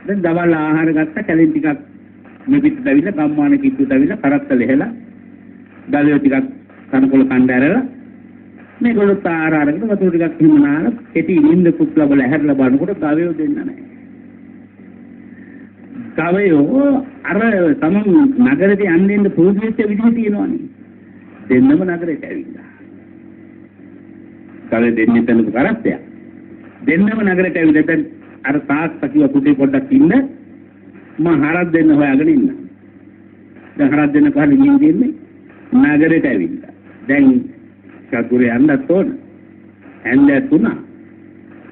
දැන් දවල් ආහාර ගත්ත කැලෙන් ටිකක් මෙපිට දැවිලා ගම්මාන කිට්ටු දැවිලා කරත්ත ලෙහලා ගලේ ටිකක් කනකොල කණ්ඩ ඇරලා මේගොල්ලෝ තාර අරගෙන වතුර ටිකක් හිමනාලා කෙටි නිින්ද කුත්ලා බල ඇහැරලා බලනකොට ගවයෝ දෙන්න නැහැ. ගවයෝ අර තමන් නගරෙට යන්න පුරුදු වෙච්ච විදිහ තියෙනවනේ. දෙන්නම නගරෙට ඇවිල්ලා. ගලේ දෙන්නේ තනක කරත්තය. දෙන්නම නගරෙට ඇවිල්ලා දැන් අර තාත්තා කිව්ව පුතේ පොඩ්ඩක් ඉන්න මම හරක් දෙන්න හොයාගෙන ඉන්න. දැන් හරක් දෙන්න කොහොමද ගිහින් නගරෙට ඇවිල්ලා. දැන් චතුරේ යන්නත් ඕන. ඇන්දත් තුනා.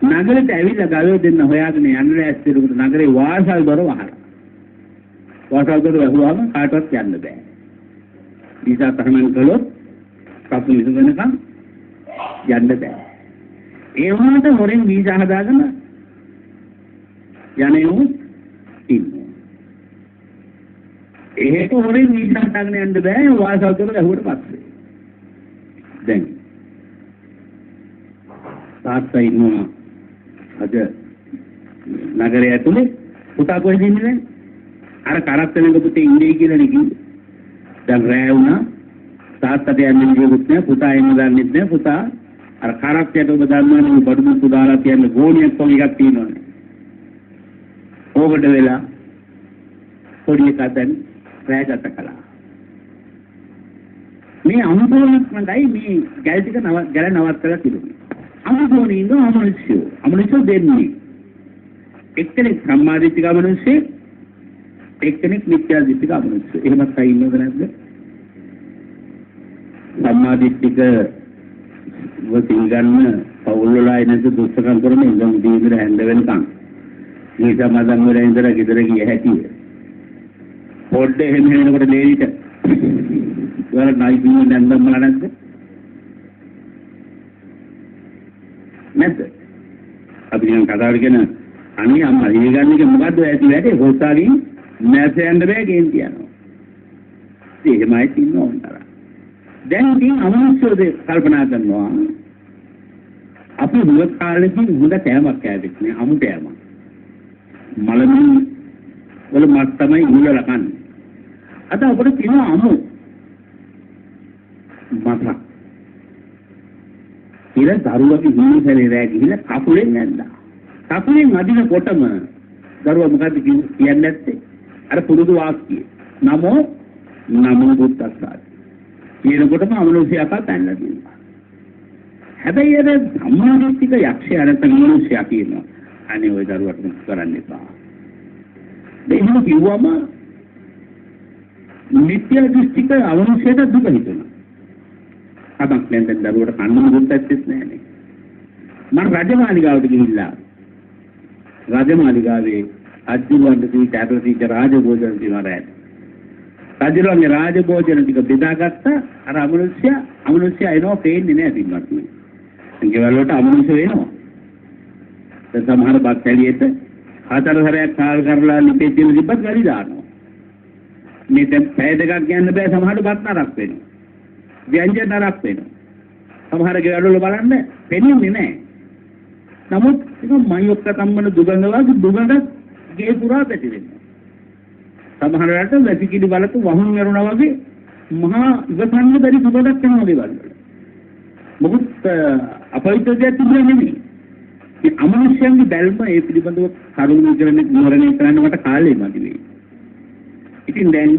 නගරෙට ඇවිල්ලා ගවයෝ දෙන්න හොයාගෙන යන්න ඇස්තිරුකට නගරේ වාසල් දොර වහලා. වාසල් දොර වහුවාම කාටවත් යන්න බෑ. වීසා තහනම් කළොත් කපු විසඳනකම් යන්න බෑ. ඒ වුණාට හොරෙන් වීසා හදාගෙන යන්නේ ඉන්නේ. ඒක හොරෙන් වීසා හදාගෙන යන්න බෑ වාසල් දොර වැහුවට පස්සේ. දැන් තාත්තා ඉන්නවා අද නගරය ඇතුලේ පුතා කොහෙද ඉන්නේ? අර කරත්තලක පුතේ ඉන්නේ කියලා නේ කිව්වේ. දැන් රැය වුණා තාත්තට යන්නේ කිව්වොත් නෑ පුතා එන්න දන්නෙත් නෑ පුතා අර කරත්තයට ඔබ දන්නවනේ බඩු මුතු දාලා තියන්න ගෝණියක් වගේ එකක් තියෙනවනේ. ඕකට වෙලා පොඩි එකක් දැන් රැයකට කළා. මේ අනුභවයක් නඩයි මේ ගැල ටික ගැල නවත්තලා තිබුණේ. අනුභවනේ ඉඳ අමනුෂ්‍යෝ දෙන්නේ. එක්කෙනෙක් සම්මාදිට්ඨික මිනිස්සෙක් එක්කෙනෙක් මිත්‍යා දෘෂ්ටික මිනිස්සෙක්. එහෙමත් අය ඉන්නවද නැද්ද? සම්මාදිට්ඨික වතින් ගන්න පවුල් වල අය නැද්ද දුස්සකම් කරන ඉඳන් දීවිර හැඳ වෙනකන්. මේ සමාදන් වල ඉඳලා ගෙදර ගිය හැටි. පොඩ්ඩ එහෙම වෙනකොට දෙවිට වල නයි බින්න නැන්දම් මල නැද්ද? නැද්ද? අපි නම් කතාවට කියන අනේ අම්මා ඊගන්නේ මොකද්ද ඇති වැඩේ හොස්සාලින් නැස යන්න බෑ කියන කියනවා. එහෙමයි තියනවා. දැන් ඉතින් අමනුෂ්‍යද කල්පනා කරනවා අපි මුල කාලෙකින් හොඳ කෑමක් කෑවෙත් නේ අමු කෑමක්. මලමින් වල මස් තමයි මුලල කන්නේ. අද අපිට තියෙන අමු මත. ඉතින් දරුවගේ හිමිසනේ රෑ ගිහිල්ලා කකුලෙන් නැන්දා. කකුලෙන් අදිනකොටම දරුවා මොකද්ද කියන්නේ නැත්තේ? අර පුරුදු වාක්‍යය. නමෝ බුද්දස්ස. කියනකොටම අමනුෂ්‍යකත් ඇන්නලා තියෙනවා. හැබැයි අර සම්මාදිට්ඨික යක්ෂයා නැත්නම් මනුෂ්‍යයා කියනවා. අනේ ওই දරුවට මුක් කරන්න එපා. දෙහිම කිව්වම මිත්‍යා දෘෂ්ටික අමනුෂ්‍යයට දුක හිතෙනවා. අබක් නැන්ද දරුවට කන්න මුත්තෙත් නැහැනේ. මම රජමාලිගාවට ගිහිල්ලා රජමාලිගාවේ අජ්ජුවන්ට තීටි රාජභෝජන දිනවරයි. රජුගේ රාජභෝජන ටික බෙදාගත්තා. අර අමනුෂ්‍ය එනවා පේන්නේ නැහැ පින්වත් මේ. ගෙවල් වලට අමනුෂ්‍ය වෙනවා. දැන් සමහර බත් ඇලියෙත් හතර සැරයක් කාල් කරලා ලිපේ තියෙන තිබ්බත් වැඩි දානවා. මේ දැන් පැය දෙකක් යන්න බෑ සමහර බත් නරක් වෙනවා. ව්‍යංජන නරක් වෙනවා. සමහර ගෙවල් වල බලන්න පෙනෙන්නේ නැහැ. නමුත් ඒක මයොක්ක කම්මන දුගඳ වගේ දුගඳ ගේ පුරා පැතිරෙනවා. සමහර රට වැසිකිලි බලක වහුන් යරුණා වගේ මහා ඉවසන්න බැරි දුගඳක් එනවා ගෙවල් වල. මොකද අපවිත්‍ර දෙයක් තිබුණේ නෙමෙයි. මේ අමනුෂ්‍යයන්ගේ බැල්ම ඒ පිළිබඳව කරුණු විවරණය කරන්න මට කාලෙ මදි වෙයි. ඉතින් දැන්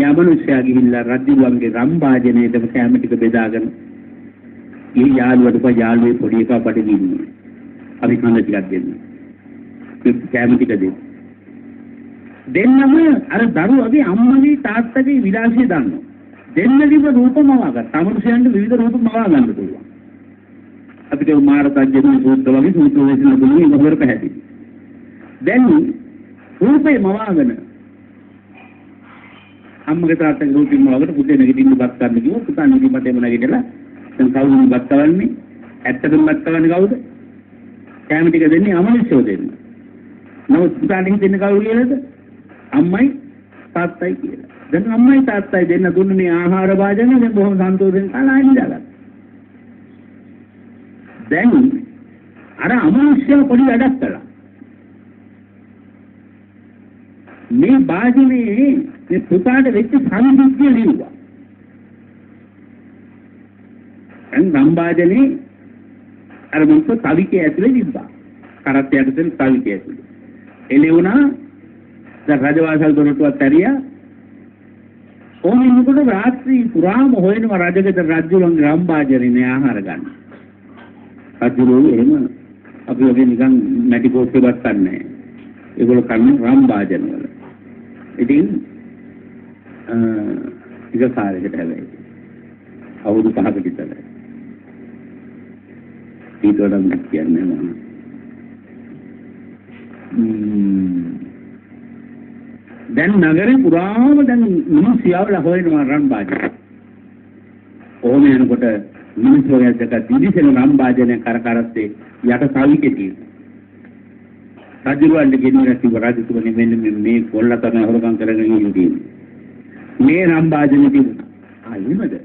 යාමනුෂ්‍යයා ගිහිල්ලා රජුගේ රම්භාජනයේදම කැම ටික බෙදාගෙන ඒ යාළුවට යාළුවේ පොඩි එකා පඩේ ඉන්නේ. අපි කන්න ටිකක් දෙන්න. ඒ කැම ටික දෙන්නම අර දරුවගේ අම්මගේ තාත්තගේ විලාසය දන්නවා. දෙන්නදිව රූපම වගා. අමනුෂ්‍යයන්ට විවිධ රූප මවා ගන්න පුළුවන්. අපිට මාරතජ්ජන සූත්‍ර වගේ සූත්‍ර දේශනා දුන්නේ මොහොර පැහැදිලි. දැන් රූපේ මවාගෙන අම්මගේ තාත්තගේ රූපෙම මවාගෙන පුතේ නැගිටින්න බත් ගන්න කිව්ව පුතා නිදිමතේම නැගිටලා දැන් කවුරුන් බත් කවන්නේ? ඇත්තටම බත් කවන්නේ කවුද? කැම ටික දෙන්නේ අමනුෂ්‍යෝ දෙන්න. නමුත් පුතාට හිතෙන්නේ කවුරු කියලාද? අම්මයි තාත්තයි කියලා. දැන් අම්මයි තාත්තයි දෙන්න දුන්න මේ ආහාර වාජන දැන් බොහොම සන්තෝෂෙන් කලා ඉඳලා. දැන් අර අමනුෂ්‍ය පොඩි වැඩක් කළා. මේ වාජනේ මේ පුතාට වෙච්ච සංදිග්ගය ලියුවා. දැන් සම්භාජනේ අර මුත් තවිකේ ඇතුලේ තිබ්බා. කරත්තයට දෙන තවිකේ ඇතුලේ. එළෙවුණා දැන් රජවාසල් දොරටුවත් ඇරියා. ඕනෙ මොකද රාත්‍රී පුරාම හොයනවා රජගෙදර රජුලන්ගේ රම්භාජනේ ආහාර ගන්න. රජුලෝ එහෙම අපි වගේ නිකන් නැටි කෝප්පේවත් කන්නේ. ඒගොල්ලෝ කන්නේ රම්භාජන වල. ඉතින් ඒක කාර්යයකට හැබැයි අවුරුදු 5කට විතර. ඊට වඩා මම කියන්නේ මම. දැන් නගරේ පුරාම දැන් මිනිස්සුයවලා හොයනවා රම්භාජන. ඕම යනකොට මිනිස්සු වගේ දෙක දිලිසෙන රම්භාජන කරකරත්තේ යට සවිකේ තියෙනවා. රජුවන්ට ගෙනියලා තිබ්බ රජතුමනි මෙන්න මේ කොල්ල තමයි හොරකම් කරගෙන ඉන්නේ. මේ රම්භාජන තිබුණා. ආයෙමද?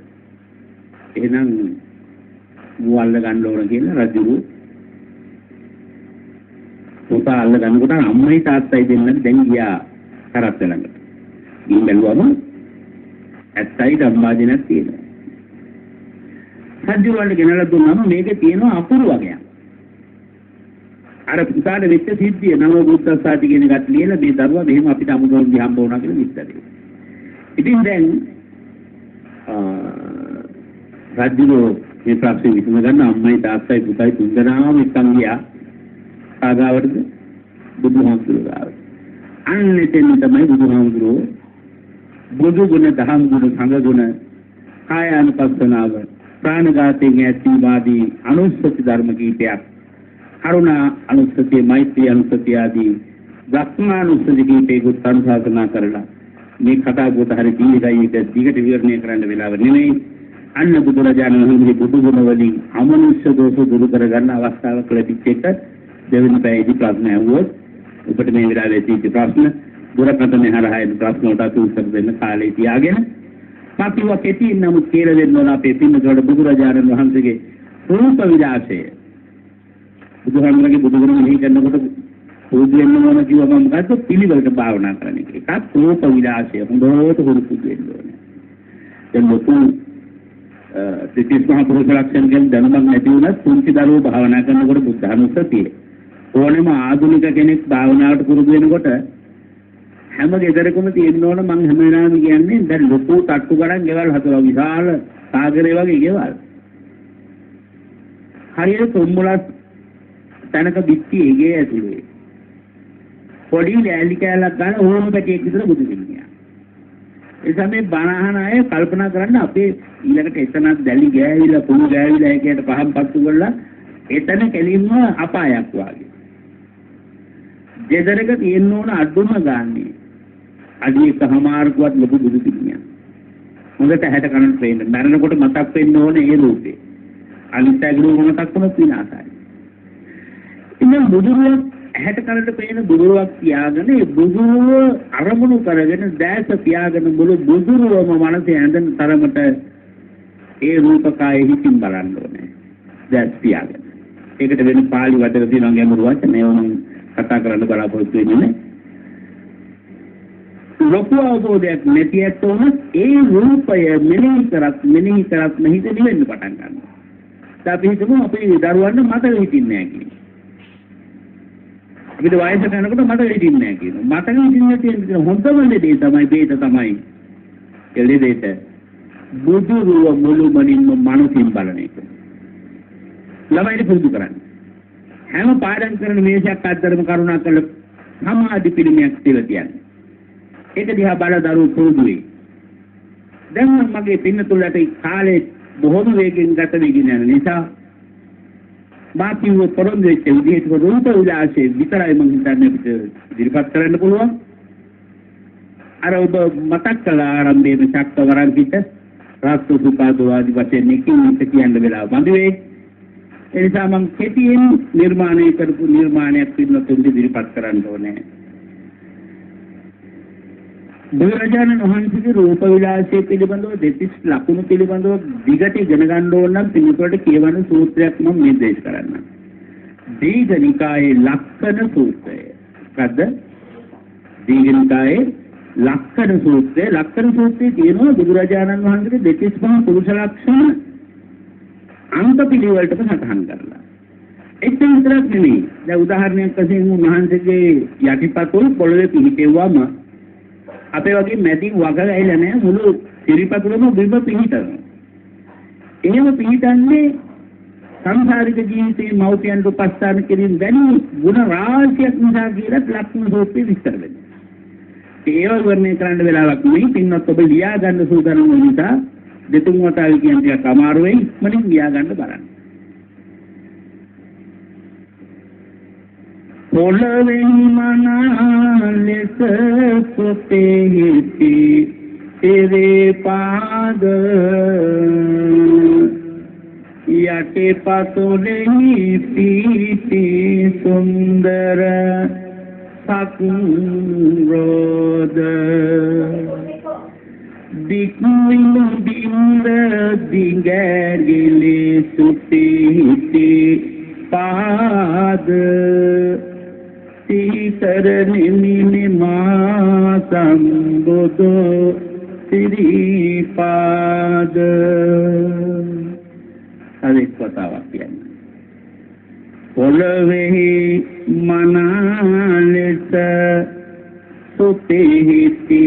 එහෙනම් මුවල්ල ගන්න ඕන කියලා රජු පුතා අල්ල ගන්නකොට අම්මයි තාත්තයි දෙන්නත් දැන් ගියා කරත් ළඟට. ගිහින් බැලුවම ඇත්තයි රම්භාජනක් තියෙනවා. රජු වල ගෙනලා දුන්නාම මේකේ තියෙනවා අකුරු වගේක්. අර පුතාට වෙච්ච සිද්ධිය නමෝ බුද්දස්සාති කියන එකත් ලියලා මේ දරුවා මෙහෙම අපිට අමුදොන් හම්බ වුණා කියලා විස්තරේ. ඉතින් දැන් රජු මේ ප්‍රශ්නේ විසඳ ගන්න අම්මයි තාත්තයි පුතයි තුන්දෙනාම එක්කන් ගියා. ආගාවටද බුදුහාමුදුරුවෝ අන්නෙතෙන් තමයි බුදුහාමුදුරුවෝ බුදු ගුණ, දහම් ගුණ, සංඝ ගුණ, කාය අනුපස්සනාව, ප්‍රාණඝාතයෙන් ඈත්වීමදී අනුස්සති ධර්ම කීපයක්, කරුණා අනුස්සතිය, මෛත්‍රී අනුස්සතිය ආදී ධර්මානුස්සති කීපයකට අනුශාසනා කරලා මේ කතා කොට හරි දීර්ඝයි එක දිගට විවරණය කරන්න වෙලාව නෙමෙයි. අන්න බුදුරජාණන් වහන්සේ බුදු ගුණ වලින් අමනුෂ්‍ය දෝෂ දුරු කරගන්න අවස්ථාවක් ලැබිච්ච එක දෙවෙනි පැයේදී ප්‍රශ්න ඇහුවොත් ඔබට මේ වෙලාවේ තියෙන ප්‍රශ්න දුරකථනයේ හරහා එන ප්‍රශ්න වලට උත්තර දෙන්න කාලය තියාගෙන අපිව කෙටියෙන් නමුත් කියලා දෙන්න ඕන අපේ පින්නතොට බුදුරජාණන් වහන්සේගේ රූප විලාසය. බුදුහාමුදුරගේ බුදුගුණ මෙහි කරනකොට පුරුදු වෙන්න ඕන කිව්වම මොකද්ද? පිළිවෙලට භාවනා කරන එක. ඒකත් රූප විලාසය හොඳට පුරුදු වෙන්න ඕනේ. දැන් ලොකු දෙතිස් මහ පුරුෂ ලක්ෂණ ගැන දැනුමක් නැති වුණත් පුංචි දරුවෝ භාවනා කරනකොට බුද්ධානුස්සතිය ඕනෙම ආධුනික කෙනෙක් භාවනාවට පුරුදු වෙනකොට හැම ගෙදරකම තියෙන්න ඕන. මම හැම වෙලාවෙම කියන්නේ දැන් ලොකු තට්ටු ගණන් ගෙවල් හදලා විශාල සාගරේ වගේ ගෙවල්. හරියට තොම්මුලක් තැනක පිටියේ ගේ ඇතුලේ පොඩි ලෑලි කෑල්ලක් ගන්න ඕනම පැටියෙක් විතර බුදු කෙනෙක්. ඒ සමේ බණහන අය කල්පනා කරන්න අපේ ඊළඟට එතනක් දැලි ගෑවිලා පුණු ගෑවිලා ඒකයට පහම් පත්තු කරලා එතන කෙලින්ම අපායක් වාගේ. ජෙදරක තියෙන්න ඕන අඩුම ගානේ අඩි එකමාරකවත් ලොකු බුදු පිළිමයක්. හොඳට හැට කනට පේන්න. මරනකොට මතක් වෙන්න ඕනේ ඒ රූපේ. අනිත් ඇගලු මොනක් කොනක් විනාශයි. ඉතින් බුදුරුවක් හැට කනට පේන බුදුරුවක් තියාගෙන ඒ බුදුරුව අරමුණු කරගෙන දැස තියාගෙන මුළු බුදුරුවම මනසේ ඇඳෙන තරමට ඒ රූපකායේ හිතින් බලන්න ඕනේ. දැස් තියාගෙන. ඒකට වෙන පාළි වචන තියෙනවා ගැඹුරු වචන. ඒවා මම කතා කරන්න බලාපොරොත්තු වෙන්නේ නැහැ. ලොකු අවබෝධයක් නැති ඇත්තොම ඒ රූපය මෙනෙහි කරත් මෙහිද නිවෙන්න පටන් ගන්නවා. අපි හිතමු අපේ දරුවන්ට මතක හිටින්නේ නැහැ කියලා. අපිට වයසට යනකොට මතක හිටින්නේ නැහැ කියනවා. මතක හිටින්නේ තියෙන හොඳම දේ තමයි බේත තමයි. ඒ දෙයට බුදුරුව මුළුමනින්ම මනසින් බලන එක. ළමයිට පුරුදු කරන්න. හැම පාඩම් කරන මේසයක් අද්දරම කරුණා කළ සමාධි පිළිමයක් තියලා තියන්නේ. ඒක දිහා බල දරුවෝ පුරුදු වෙයි. දැන් මගේ පින්නතුලට කාලේ බොහොම වේගෙන් ගත වෙගෙන යන නිසා මාතිව පොරොන්දු වෙච්ච විදිහට රූප විලාසයේ විතරයි මම හිතන්නේ අපිට ඉදිරිපත් කරන්න පුළුවන්. අර ඔබ මතක් කළ ආරම්භයේ චක්කවරන් පිට රාස්තු සුපාදෝ ආදි වශයෙන් කියන්න වෙලාව බඳු වේ. ඒ නිසා මම කෙටියෙන් නිර්මාණය කරපු නිර්මාණයක් පිළිබඳව ඉදිරිපත් කරන්න ඕනේ. බුදුරජාණන් වහන්සේගේ රූප විලාසය පිළිබඳව දෙතිස් ලකුණු පිළිබඳව දිගට ඉගෙන ගන්න ඕන නම් පිළිතුරට කියවන සූත්‍රයක් මම නිර්දේශ කරන්නම්. දීඝනිකායේ ලක්ෂණ සූත්‍රය. මොකද්ද? දීඝනිකායේ ලක්ෂණ සූත්‍රය. ලක්ෂණ සූත්‍රයේ තියෙනවා බුදුරජාණන් වහන්සේගේ දෙතිස් මහා පුරුෂ ලක්ෂණ අන්ත පිළිවෙලටම සටහන් කරලා. ඒක විතරක් නෙමෙයි. දැන් උදාහරණයක් වශයෙන් උන්වහන්සේගේ යටිපතුල් පොළවේ පිහිටෙව්වම අපේ වගේ මැදින් වග ගහලා නැහැ. මුළු සිරිපතුලම බිම පිහිටනවා. එහෙම පිහිටන්නේ සංසාරික ජීවිතයේ මෞපියන් උපස්ථාන කිරීම වැනි ගුණ රාශියක් නිසා කියලා ලක්ෂණ සූත්‍රය විස්තර වෙනවා. ඒව වර්ණනය කරන්න වෙලාවක් නෙමෙයි. පින්වත් ඔබ ලියා ගන්න සූදානම් වෙන නිසා දෙතුන් වතාවි කියන ටිකක් අමාරු වෙයි. මනින් ලියා ගන්න බලන්න. පොළවේ මනා ලෙස සොතේ හිටි තෙරේ පාද යටේ පතොලෙහි පීති සුන්දර සකුරෝද දික්විලු බින්ද දිගැගිලි සුටි පාද සීතර නිමිනි මා සම්බුදු සිරිපාද. හරි කතාවක් කියන්නේ. පොළොවේ මනා ලෙස සුතේ හිටි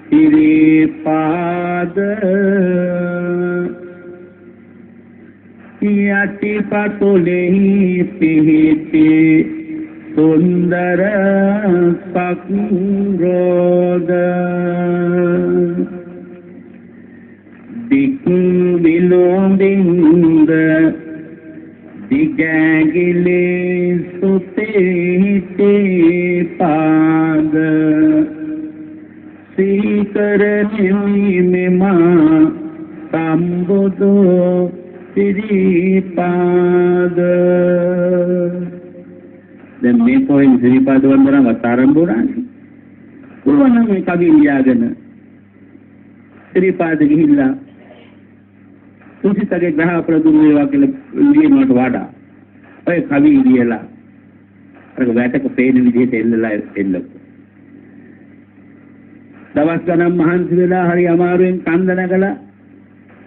සිරිපාද යටි පතුලෙහි පිහිටි सुंदर पक्रोद दिक विलोबिंद दिगैगिले सुते ते पाद सीकर निमिमा संबुदो श्रीपाद දැන් මේ පොයින් ශ්‍රීපාද වන්දනාව ආරම්භ වුණානේ. පුළුවන් නම් මේ කවි ලියාගෙන ශ්‍රීපාද ගිහිල්ලා තුසිතගේ ග්‍රහ ප්‍රදුම් වේවා කියලා ලියනවට වඩා ඔය කවි ලියලා අර වැටක පේන විදිහට එල්ලලා එල්ලපු. දවස් ගණන් මහන්සි වෙලා හරි අමාරුවෙන් කන්ද නැගලා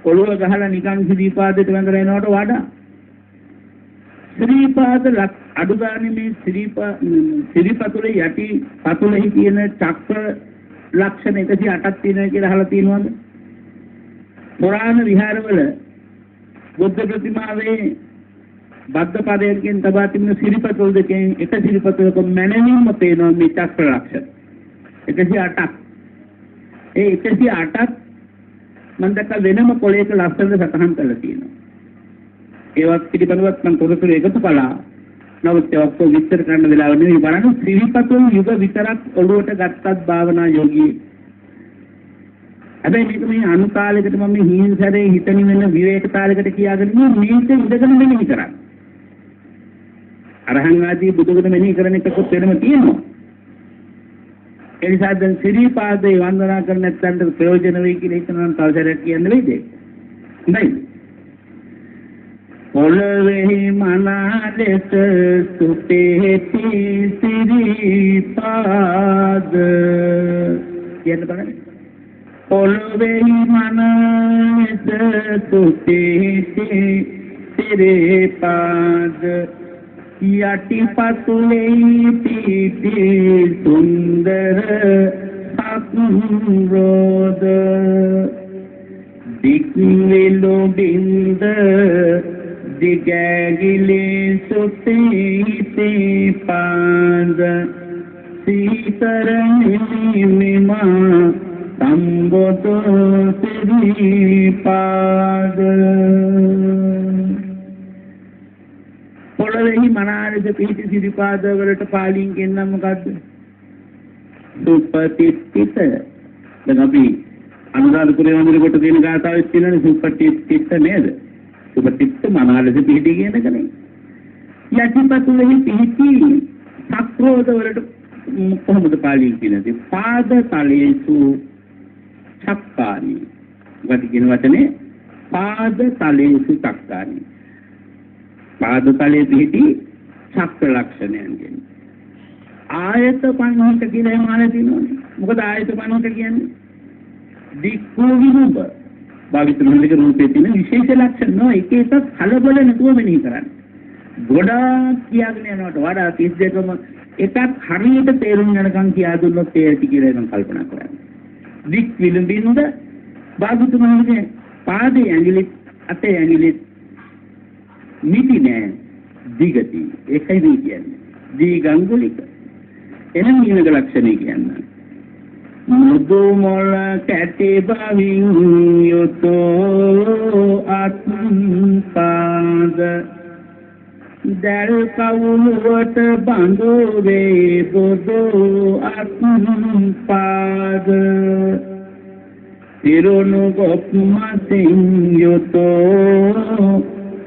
ඔළුව ගහලා නිකන් ශ්‍රීපාදයට වැඳලා එනවට වඩා ශ්‍රීපාද අඩුගානේ මේ ශ්‍රීපතුලේ යටි පතුලෙහි තියෙන චක්‍ර ලක්ෂණ 108ක් තියෙනවා කියලා අහලා තියෙනවද? පුරාණ විහාරවල බුද්ධ ප්‍රතිමාවේ බද්ධ පදයෙන් තබා තිබෙන ශ්‍රීපතුල් දෙකෙන් එක ශ්‍රීපතුලක මැනවින්ම පේනවා මේ චක්‍ර ලක්ෂණ 108ක්. ඒ 108ක් මම දැක්ක වෙනම පොලේක ලස්සනට සටහන් කරලා තියෙනවා. ඒවත් පිළිබඳවත් මම තොරතුරු එකතු කළා. නමුත් ඒක විස්තර කරන්න වෙලාව නෙවෙයි. බලන්න ශ්‍රීපතුල් යුග විතරක් ඔළුවට ගත්තත් භාවනා යෝගී. හැබැයි මේක මේ අනුකාලයකට මම මේ හිංසරේ හිතනින් වෙන විවේක කාලයකට කියාගෙන මේක ඉඳගෙන මෙනෙහි කරන්නේ. අරහන් ආදී බුදුගුණ මෙනෙහි කරන එකත් වෙනම තියෙනවා. ඒ නිසා දැන් ශ්‍රීපාදේ වන්දනා කරන නැත්නම් ප්‍රයෝජන වෙයි කියලා හිතනවා නම් තවසරයක් කියන්න වෙයිද? නෑ. පොළොවේ මනාලෙස සුපේති ශ්‍රීපාද කියන්න බලන්න. පොළොවේ මනාලෙස සුපේති ශ්‍රීපාද යටි පතුලේ පිටි සුන්දර පක්රෝද දික්විලෝ බින්ද දිගැගිලි සුතේ පාද සීතර නිමිමා සම්බොත ශ්‍රීපාද පොළොවේහි මනාලෙස පිහිටි ශ්‍රීපාද වලට පාලියෙන් කියනවා මොකද්ද? සුපතිත්ථිත. දැන් අපි අනුරාධපුරේ වන්දන කොට තියෙන ගාථාවෙත් තියෙනනේ සුපතිත්ථිත නේද? සුපතිත්ථ මනාලෙස පිහිටි කියන එක නේ. යටිපතුලෙහි පිහිටි සක්‍රෝධ වලට කොහොමද පාලියෙන් කියන්නේ? පාද තලයේසු චක්කානි. වටි කියන වචනේ පාද තලයේසු චක්කානි. පාද තලයේ පිහිටි චක්‍ර ලක්ෂණයන්ගෙන් ආයත 50ක කියලා මාන තියෙනවානේ. මොකද ආයත 50ක කියන්නේ දික්ඛු විરૂප භාවිතමලික රූපේ තියෙන විශේෂ ලක්ෂණ නෝ එක එකක් කලබල නැතුව මෙනෙහි කරන්න. ගොඩාක් කියාගෙන යනකොට වඩා 32ම එකක් හරියට තේරුම් ගන්නකම් කියා දුන්නොත් ඒ ඇති කියලා නම් කල්පනා කරන්න. දික් විලඹින්ද භාවිතමලික පාදයේ ඇඟිලි අතේ ඇඟිලි නිති නෑ දිගති ඒකයි මේ කියන්නේ දීගංගුලික එනම් ඊළඟ ලක්ෂණය කියන්නේ මුදු මොළ කැටි බවින් යුතෝ ආත්මපාද දැල් කවුලුවට බඳු වේ බුදු ආත්මපාද තිරුණු ගොප්මසින් යුතෝ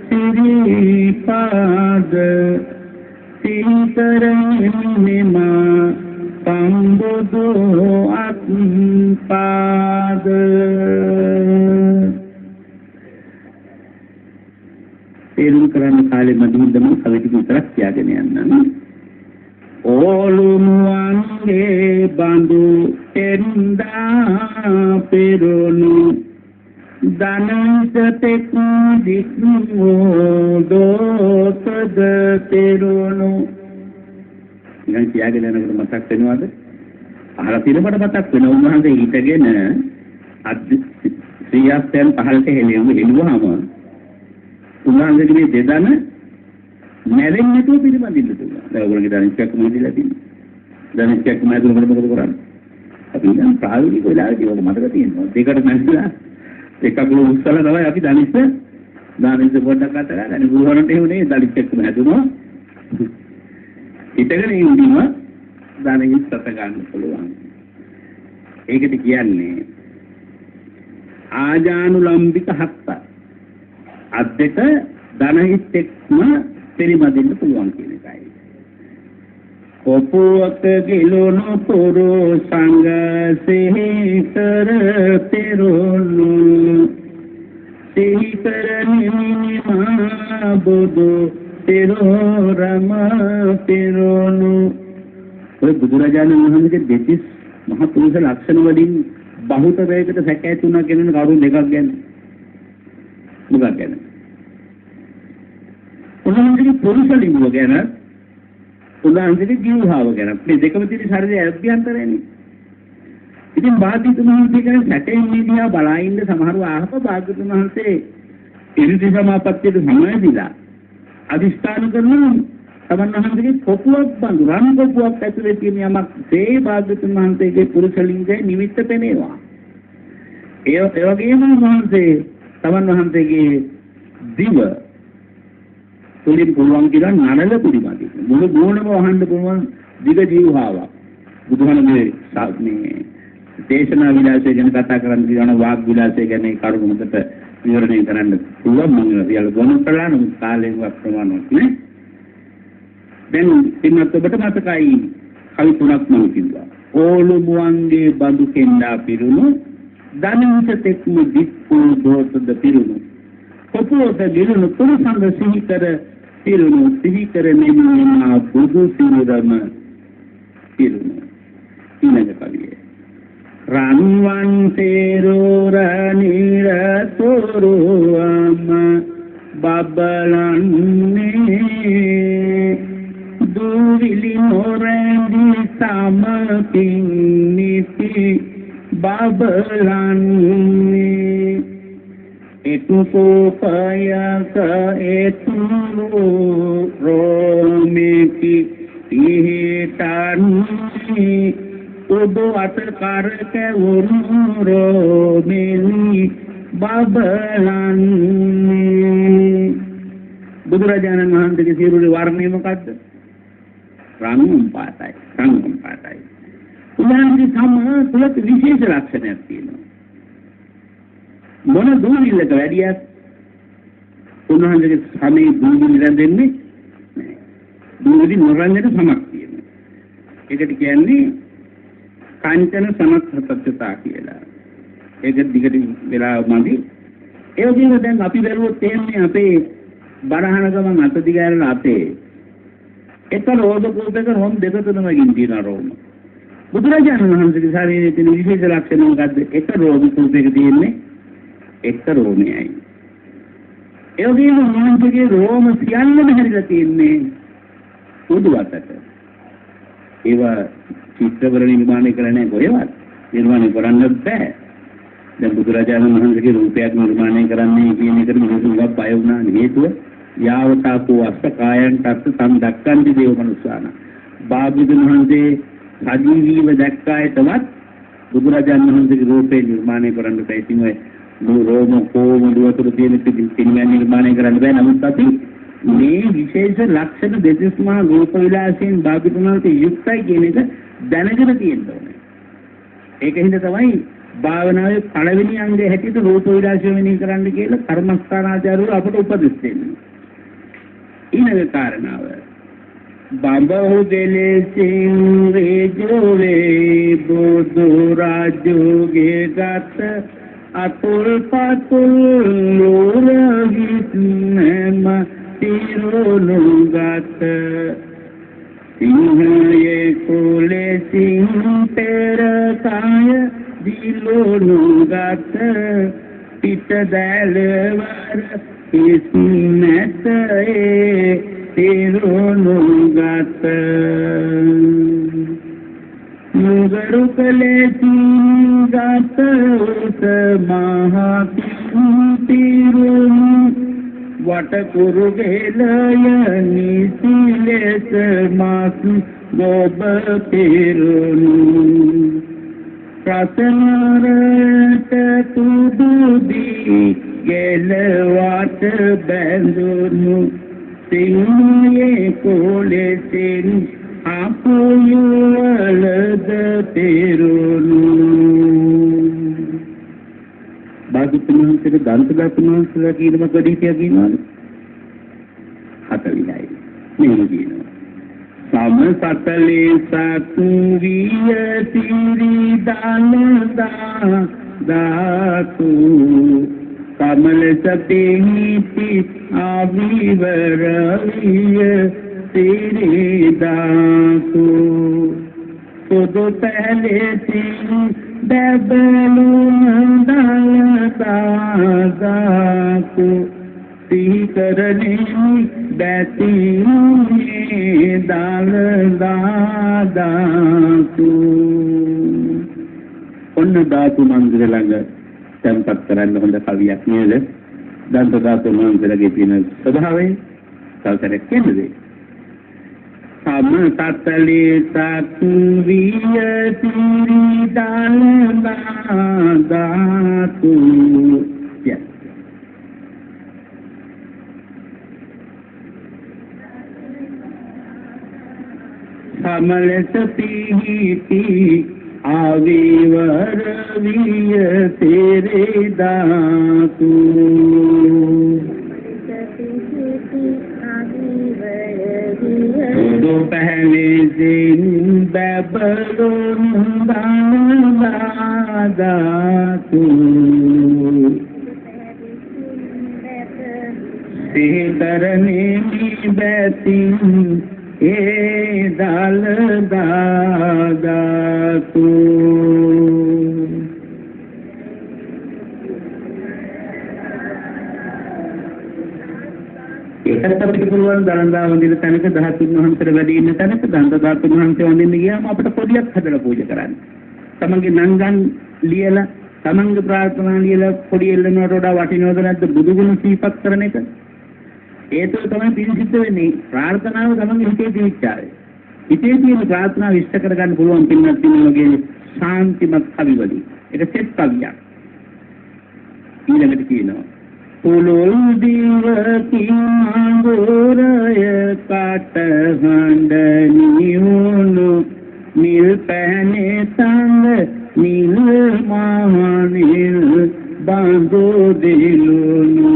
ශ්‍රීපාද සීතරනිමා සම්බුදු ආත්මපාද තේරුම් කරන්න කාලේ මදින්දම කවිටික විතරක් කියාගෙන යන්න. ඕලුමුවන්ගේ බඳු එන්දා පෙරුණු දනසතෙක් දික්මෝ දෝතද පෙරුණු ඉතින් කියාගෙන යනකොට මතක් වෙනවද? අහලා තියෙනකොට මතක් වෙනවා. උන්වහන්සේ හිටගෙන ශ්‍රීයස්තයන් පහළට හෙළුවාම උන්වහන්සේගේ දෙදන මැරෙන්නේ නැතුව පිළිබඳින්න පුළුවන්. දැන් ඔයගොල්ලෝගේ ධනිෂ්කයක් මොකදලා තියෙන්නේ? ධනිෂ්කයක් මැදුනකට මොකද කරන්නේ? අපි නම් ප්‍රායෝගික වෙලාවදී ඔක මතක තියෙනවා. දෙකට මැස්සලා එකක් උස්සලා තමයි අපි ධනිෂ්ක පොඩ්ඩක් අතලා ගන්න බුදුහරන්ට එහෙම නෙවෙයි ධනිෂ්කයක් මැදුනෝ. හිතගෙන ඉඳීම ධනිෂ්ක සත ගන්න පුළුවන්. ඒකට කියන්නේ ආජානුලම්බික හත්ත. අත් දෙක ධනිෂ්කෙක්ම පිළිබදින්න පුළුවන් කියන එකයි. කොපුවක ගිලුණු පුරු සංග සිහිකර පෙරුණු සිහිකර නිමිමා බුදු පෙරෝරම පෙරුණු. ඔය බුදුරජාණන් වහන්සේගේ දෙතිස් මහ පුරුෂ ලක්ෂණ වලින් බහුතරයකට සැකැතුණා කියන කරුණු දෙකක් ගැන. මොකක්ද ගැන? උන්වහන්සේගේ පුරුෂ ලිංගය ගැන උන්වහන්සේගේ ජීවභාව ගැන මේ දෙකම තියෙන ශරීරයේ අභ්‍යන්තරයනේ. ඉතින් භාග්‍යවතුන් වහන්සේ කියන සැකයෙන් නිදියා බලයින්ද සමහරව ආහප භාග්‍යවතුන් වහන්සේ ඉරිදි සමාපත්තියට සමවැදිලා අදිස්ථාන කරනවා තමන් වහන්සේගේ කොපුවක් බඳු රන් කොපුවක් ඇතුලේ තියෙන යමක් ඒ භාග්‍යවතුන් වහන්සේගේ පුරුෂ ලිංගයේ නිමිත්ත පෙනේවා. ඒ වගේම වහන්සේ තමන් වහන්සේගේ දිව තුලින් පුළුවන් කියලා නරල පිළිබඳ මුළු ගුණම වහන්න පුළුවන් දිග ජීවහාවක් බුදුහාමගේ මේ දේශනා විලාසය ගැන කතා කරන්න කියන වාග් විලාසය ගැන කරුණු මතට විවරණය කරන්න පුළුවන් මම රියල් ගොනු කළා නම් කාලයෙන් ප්‍රමාණවත් නේ. දැන් පින්වත් ඔබට මතකයි කවි තුනක් මම කිව්වා. ඕලු මුවන්ගේ බඳු කෙන්ඩා පිරුණු ධනිෂ තෙක්ම දික්කු දෝතද පිරුණු කොපුවක ගිරුණු පුරුසංග සිහිකර පිරුණු සිහිකර නිමිමා බුදු සිරුරම පිරුණු. ඊළඟ කවිය රන්වන් තේරෝරණීර තොරුවම බබලන්නේ දුවිලි නොරැඳි සමකින් නිති බබලන්නේ එතු කෝපයක එතු රෝමිකි ඉහිතන්නේ ඔබ අත කරක උරුරෝමිනි බබලන්නේ. බුදුරජාණන් වහන්සේගේ සිරුරේ වර්ණය මොකද්ද? රන්වන් පාටයි. රන්වන් පාටයි. උදාහරණයක් තමයි තුලත් විශේෂ ලක්ෂණයක් තියෙනවා. මොන දූවිල්ලක වැඩියක් උන්වහන්සේගේ සමේ දූවිලි රැඳෙන්නේ නැහැ. දූවිලි නොරැඳෙන සමක් තියෙනවා. ඒකට කියන්නේ කාංචන සමත්ථත්වතා කියලා. ඒක දිගට වෙලා මදි. ඒ වගේම දැන් අපි බැලුවොත් තේන්නේ අපේ බරහන ගමන් අත දිගාරලා අපේ එක රෝද කූපයක රෝම දෙක තුනම ගින් තියෙන රෝම. බුදුරජාණන් වහන්සේගේ ශරීරයේ තියෙන විශේෂ ලක්ෂණ මොකද්ද? එක රෝද කූපයක තියෙන්නේ එක රෝමයයි. ඒ වගේම උන්වහන්සේගේ රෝම සියල්ලම හැරිලා තියෙන්නේ උඩු අතට. ඒවා චිත්‍රවල නිර්මාණය කරන්නේ කොහෙවත් නිර්මාණය කරන්න බෑ. දැන් බුදුරජාණන් වහන්සේගේ රූපයක් නිර්මාණය කරන්නේ කියන එකට මිනිස්සුන්ව බය වුණා. හේතුව යාවතාකෝ අස්සකායන් තත් සම්දක්කන්ති දේව මනුස්සාන. භාග්‍යවතුන් වහන්සේ සජීවීව දැක්කායතවත් බුදුරජාණන් වහන්සේගේ රූපේ නිර්මාණය කරන්න බෑ. ඉතින් ඔය රෝම කෝම දුවතුරු තියෙන පිළිමයන් නිර්මාණය කරන්න බෑ. නමුත් අපි මේ විශේෂ ලක්ෂණ දෙතිස්මා රූප විලාසයෙන් භාග්‍යවතුන් වහන්සේ යුක්තයි කියන එක දැනගෙන තියෙන්න ඕනේ. ඒකින්ද තමයි භාවනාවේ පළවෙනි අංගය හැටියට රූප විලාසය මෙනෙහි කරන්න කියලා කර්මස්ථානාචාර්යවරු අපට උපදෙස් දෙන්නේ. ඊළඟ කාරණාව බඹහු දෙලෙසින් රේජෝවේ බුදු රාජෝගේ ගත අතුල් පතුල් ලෝරහිත් නැම තිරුණු ගත සිංහයේ කුලේ සිංහ පෙර කාය දිලුණු ගත පිට දැලවර කිස් නැතේ තිරුණු ගත මුගරු කලේ ගත උස මහා තිරුණු වටකුරු ගෙලය නිසිලෙස මාස් ගොබ පිරුණු රසනරට තුඩුදී ගෙලවට බැඳුණු සිංහයේ කොලෙසින් අපුයුවලද පිරුණු භාග්‍යවතුන් වහන්සේට දන්තදාතුන් වහන්සේලා කියනම ගොඩිතිය කියනවානේ 40යි මෙහෙම කියනවා සමසතලේ සතු විය සිරි දනදා දාතු කමල සතේති ආවිවර විය සිරි දාතු සුදු පැලෙසින් බබලු දලදාතු සීකරණේ බැතිනේ දලදාතු ඔන්න ධාතු මන්දිර ළඟ තැන්පත් කරන්න හොඳ කවියක් නේද දන්ත ධාතු මන්දිරගේ තියෙන ස්වභාවය සල්තරක් කියන්නේ සමතලේ සතු විය සිරි දලදාතු කමලස පිහිටි ආවිවර විය තෙරේ දාතු සුදු පැහැලෙසින් බබළුණු දාතු සිහිකරණේ බැතින් ඒ දලදාතු ඒකත් අපිට පුළුවන් දරන්දා වන්දින තැනක 13 වහන්සේට වැඩි ඉන්න තැනක දන්ත ධාතුන් වහන්සේ වන්දින්න ගියාම අපිට පොඩියක් හදලා පූජා කරන්න. තමන්ගේ නංගන් ලියලා තමන්ගේ ප්‍රාර්ථනා ලියලා පොඩි එල්ලනවට වඩා වටිනවද නැද්ද බුදුගුණ සිහිපත් කරන එක? ඒ තුළ තමයි පිළිසිද්ධ වෙන්නේ ප්‍රාර්ථනාව තමන්ගේ හිතේ තියච්චාවේ. හිතේ තියෙන ප්‍රාර්ථනාව ඉෂ්ට කරගන්න පුළුවන් පින්නත් තියෙනවාගේ ශාන්තිමත් කවිවලින්. ඒක සෙත් කවියක්. ඊළඟට කියනවා පුලුල් දිවකි මඟුරය කට හඬ නිවුණු නිල් පැනේ තඳ නිල් මහනිල් බඳු දිලුණු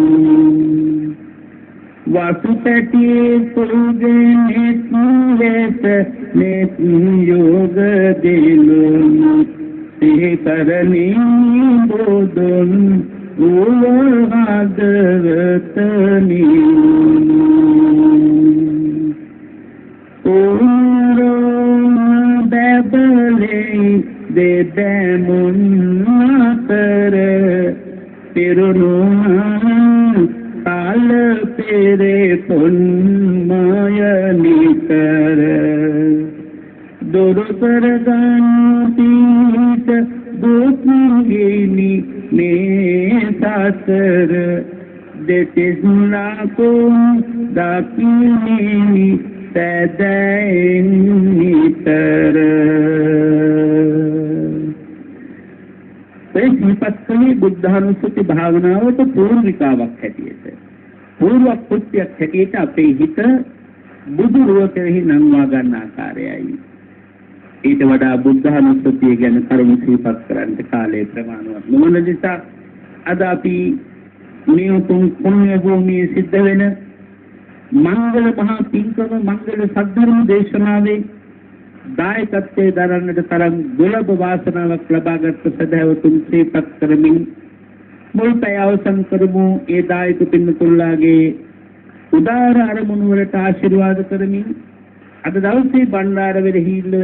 වසු පැටියේ පුරුගෙනෙත් වෙත නෙත් යෝග දිලුණු සිහිකරණී බෝධුන් උවහදවතනි ඕරෝම බබලේ දෙදමුන් අතර පිරුණු කාල පෙරේ පොන්මය නිතර දොරකර ගන්නීත දුක්ගිනි මේ සසර දෙතිස් ලාකෝ දකින්නි සැදැන් නිතර ප්‍රතිපත්තියේ බුද්ධානුස්සති භාවනාවට පූර්විකාවක් හැටියට පූර්ව කෘත්‍යයක් හැටියට අපේ හිත බුදු රුව කෙරෙහි නංවා ගන්න ආකාරයයි. ඊට වඩා බුද්ධානුස්සතිය ගැන කරුණු සිහිපත් කරන්න කාලය ප්‍රමාණවත් නොවන නිසා අද අපි මේ උතුම් පුණ්‍ය භූමියේ සිද්ධ වෙන මංගල මහා පින්කම මංගල සද්ධර්ම දේශනාවේ දායකත්වයේ දරන්නට තරම් දුර්ලභ වාසනාවක් ලබාගත් සදහවතුන් සිහිපත් කරමින් මුල් පැය අවසන් කරමු. ඒ දායක පින්තුල්ලාගේ උදාර අරමුණු වලට ආශිර්වාද කරමින් අද දවසේ බණ්ඩාර වෙරහිල්ලය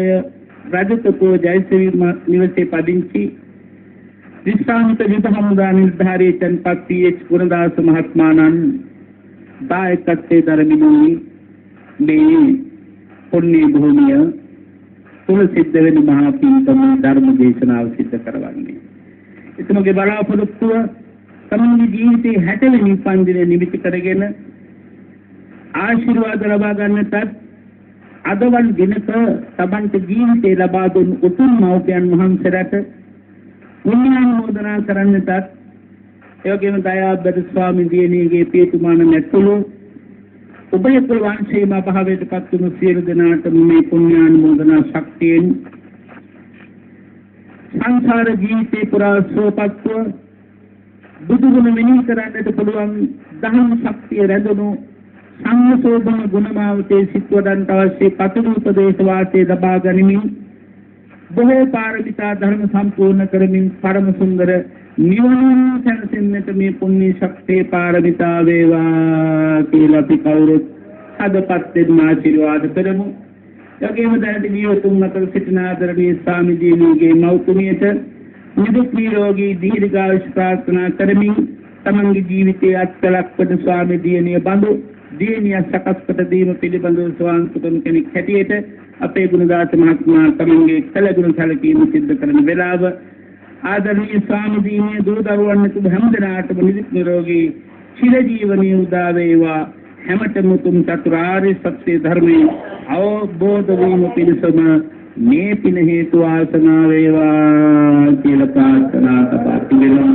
රජතපෝ ජයසිරි නිවසේ පදිංචි විශ්‍රාමිත යුද හමුදා නිලධාරී චන්පත් පී.එච්. ගුණදාස මහත්මයාණන් දායකත්වයේ දරමිනුයි මේ පුණ්‍ය භූමිය තුල සිද්ධ වෙන මහා පින්කම ධර්ම දේශනාව සිද්ධ කරවන්නේ. එතුමගේ බලාපොරොත්තුව තමන්ගේ ජීවිතයේ 60 වෙනි උපන්දිනය නිමිති කරගෙන ආශිර්වාද ලබා ගන්නටත් අදවන් දිනක තමන්ට ජීවිතේ ලබා දුන් උතුම් මව්පියන් වහන්සේලාට පුණ්‍යානුමෝදනා කරන්නටත් එවැගේම දයාබද ස්වාමීන් වහන්සේගේ පියතුමාන නැතුළු උභයකුල වංශයේම භාවයට පත් වුණු සියලු දෙනාට මේ පුණ්‍යානුමෝදනා ශක්තියෙන් සංසාර ජීවිතේ පුරා සුවපත්ව බුදුගුණ මෙනෙහි කරන්නට පුළුවන් දහම් ශක්තිය රැඳුණු සංසෝධන ගුණමාවතේ සිත් වඩන්ට අවශ්‍ය පතුරුපදේශ වාසයේ ලබා ගනිමින් බොහෝ පාරමිතා ධර්ම සම්පූර්ණ කරමින් පරම සුන්දර නිවන සැනසෙන්නට මේ පුණ්‍ය ශක්තිය පාරමිතා වේවා කියලා අපි කවුරුත් අදපත් දෙන්න ආශිර්වාද කරමු. යකේම දැනට ජීවතුන් අතර සිටින ආදරණීය ස්වාමීජීගේ මෞතුමියට නිදුක් නිරෝගී දීර්ඝායුෂ ප්‍රාර්ථනා කරමින් තමන්ගේ ජීවිතයේ අත්කලක්පද ස්වාමීජීනිය බඳු දීනිය සකස් කොට දීම පිළිබඳව ස්වාංශතුන් කෙනෙක් හැටියට අපේ ගුණදාස මහත්මයා තමන්ගේ කළගුණ සැලකීම සිද්ධ කරන වෙලාව ආදරණීය ස්වාමීජීනිය දූ දරුවන්ට හැමදෙනාටම නිදුක් නිරෝගී චිරජීවනයේ උදා වේවා. හැමතෙම උතුම් චතුරාර්ය සත්‍ය ධර්මයේ අවබෝධ වීම පිණිසම මේ පින හේතු ආසනා වේවා කියලා ප්‍රාර්ථනා කරනවා.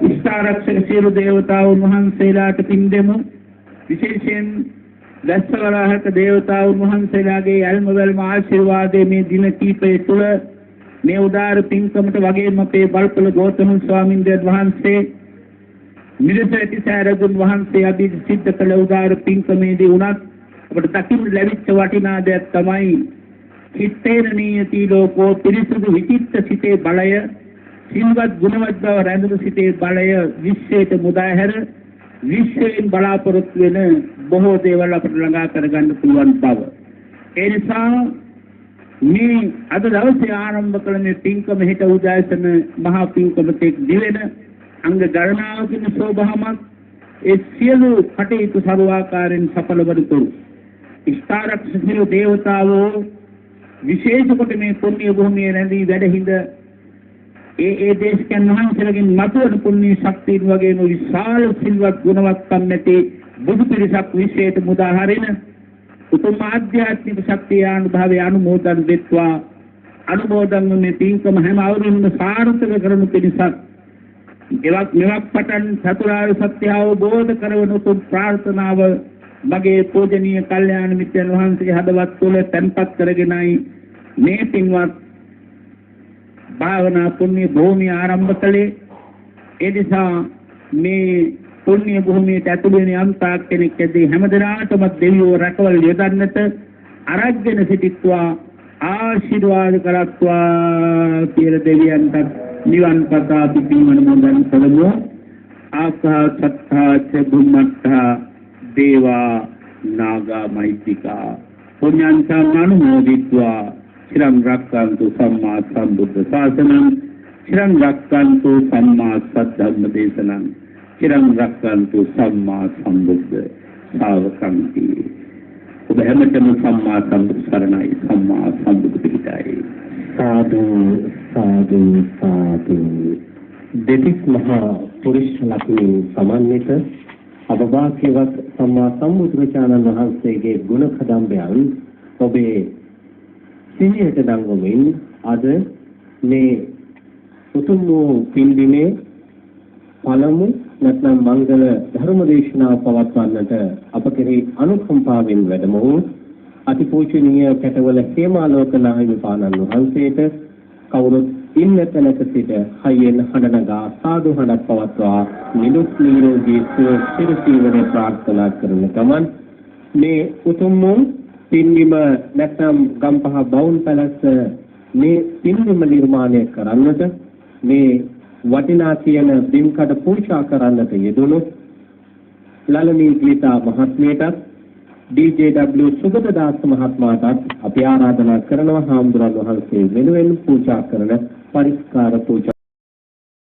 ඉස්තාරක්ෂක සියලු දේවතාවුන් වහන්සේලාට පින් දෙමු. විශේෂයෙන් දස්සවරහක දේවතාවුන් වහන්සේලාගේ යල්මවල්ම ආශිර්වාදයේ මේ දින කීපය තුළ මේ උදාර පින්කමට වගේම අපේ බල්පල ගෞතම ස්වාමීන් වහන්සේ මිරිසැටි සෑරදුන් වහන්සේ අපි සිද්ධ කළ උදාර පින්කමේදී උනත් අපට දකින්න ලැබිච්ච වටිනා දෙයක් තමයි චිත්තේන නියති ලෝකෝ පිරිසුදු විචිත්ත සිතේ බලය, සිල්වත් ගුණවත් බව රැඳුණු සිතේ බලය විශ්වයට මුදා හැර විශ්වයෙන් බලාපොරොත්තු වෙන බොහෝ දේවල් අපට ළඟා කරගන්න පුළුවන් බව. ඒ නිසා මේ අද දවසේ ආරම්භ කළ මේ පින්කම හෙට උදෑසන මහා පින්කමට දිවෙන අංග ගණනාවකින් සෝභාමත් ඒ සියලු කටයුතු සර්වාකාරයෙන් සඵල වනතුරු ඉස්තාරක්ෂක සියලු දේවතාවෝ විශේෂ කොට මේ පුණ්‍ය භූමියේ රැඳී වැඩහිඳ ඒ දේශකයන් වහන්සේලාගෙන් මතුවන පුණ්‍ය ශක්තිය වගේම විශාල සිල්වත් ගුණවත්කම් නැති බුදු පිරිසක් විශේෂයට මුදා හරින උතුම් ආධ්‍යාත්මික ශක්තිය අනුභවයේ අනුමෝදන් වෙත්වා. අනුමෝදන් මේ පින්කම හැම අවුරුද්දම සාර්ථක කරනු පිණිසත් මෙවක් පටන් චතුරාර්ය සත්‍ය අවබෝධ කරවන උතුම් ප්‍රාර්ථනාව මගේ පූජනීය කල්යාණ මිත්‍රයන් වහන්සේගේ හදවත් තුළ තැන්පත් කරගෙනයි මේ පින්වත් භාවනා පුණ්‍ය භූමිය ආරම්භ කළේ. ඒ නිසා මේ පුණ්‍ය භූමියට ඇතුළු වෙන යම්තාක් කෙනෙක් ඇදී හැමදෙනාටම දෙවියෝ රැකවල් යොදන්නට අරගෙන සිටිත්වා ආශිර්වාද කරත්වා කියලා දෙවියන්ට නිවන් පතා පිපීමන මොදන් කරමු. ආකා සත්තා ච බුම්මත්තා දේවා නාගා මෛත්‍තිකා පුඤ්ඤන්තං අනුමෝදිත්වා චිරං රක්ඛන්තු සම්මා සම්බුද්ධ ශාසනං චිරං රක්ඛන්තු සම්මා සද්ධම්ම දේශනං චිරං රක්ඛන්තු සම්මා සම්බුද්ධ ශාවකංති. ඔබ හැමතෙම සම්මා සම්බුද්ධ සරණයි, සම්මා සම්බුද්ධ පිටයි. සාදු සාදු සාදු. දෙතිස් මහා පුරුෂ ලක්ෂණ සමන්විත අවවාක්‍යවත් සම්මා සම්බුදුරජාණන් වහන්සේගේ ගුණ කදම්බයන් ඔබේ සිහියට දංගමින් අද මේ උතුම් වූ පින්දිනේ පළමු නැත්නම් මංගල ධර්ම දේශනාව පවත්වන්නට අප කෙරෙහි අනුකම්පාවෙන් වැඩම වූ අතිපූජනීය කැටවල හේමාලෝක නාහිමිපාණන් වහන්සේට කවුරුත් ඉන්න තැනක සිට හයියෙන් හඬනගා සාදු හඬක් පවත්වා නිදුක් නිරෝගී සුව සිරසීවරේ ප්‍රාර්ථනා කරන ගමන් මේ උතුම් වූ පින්නිම නැත්නම් ගම්පහ බවුන් පැලස්ස මේ පින්නිම නිර්මාණය කරන්නට මේ වටිනා කියන බිම්කඩ පූජා කරන්නට යෙදුණු ලලමී ගීතා මහත්මියටත් DJW සුගතදාස මහත්මයාටත් අපි ආරාධනා කරනවා හාමුදුරන් වහන්සේ වෙනුවෙන් පූජා කරන පරිස්කාර පූජා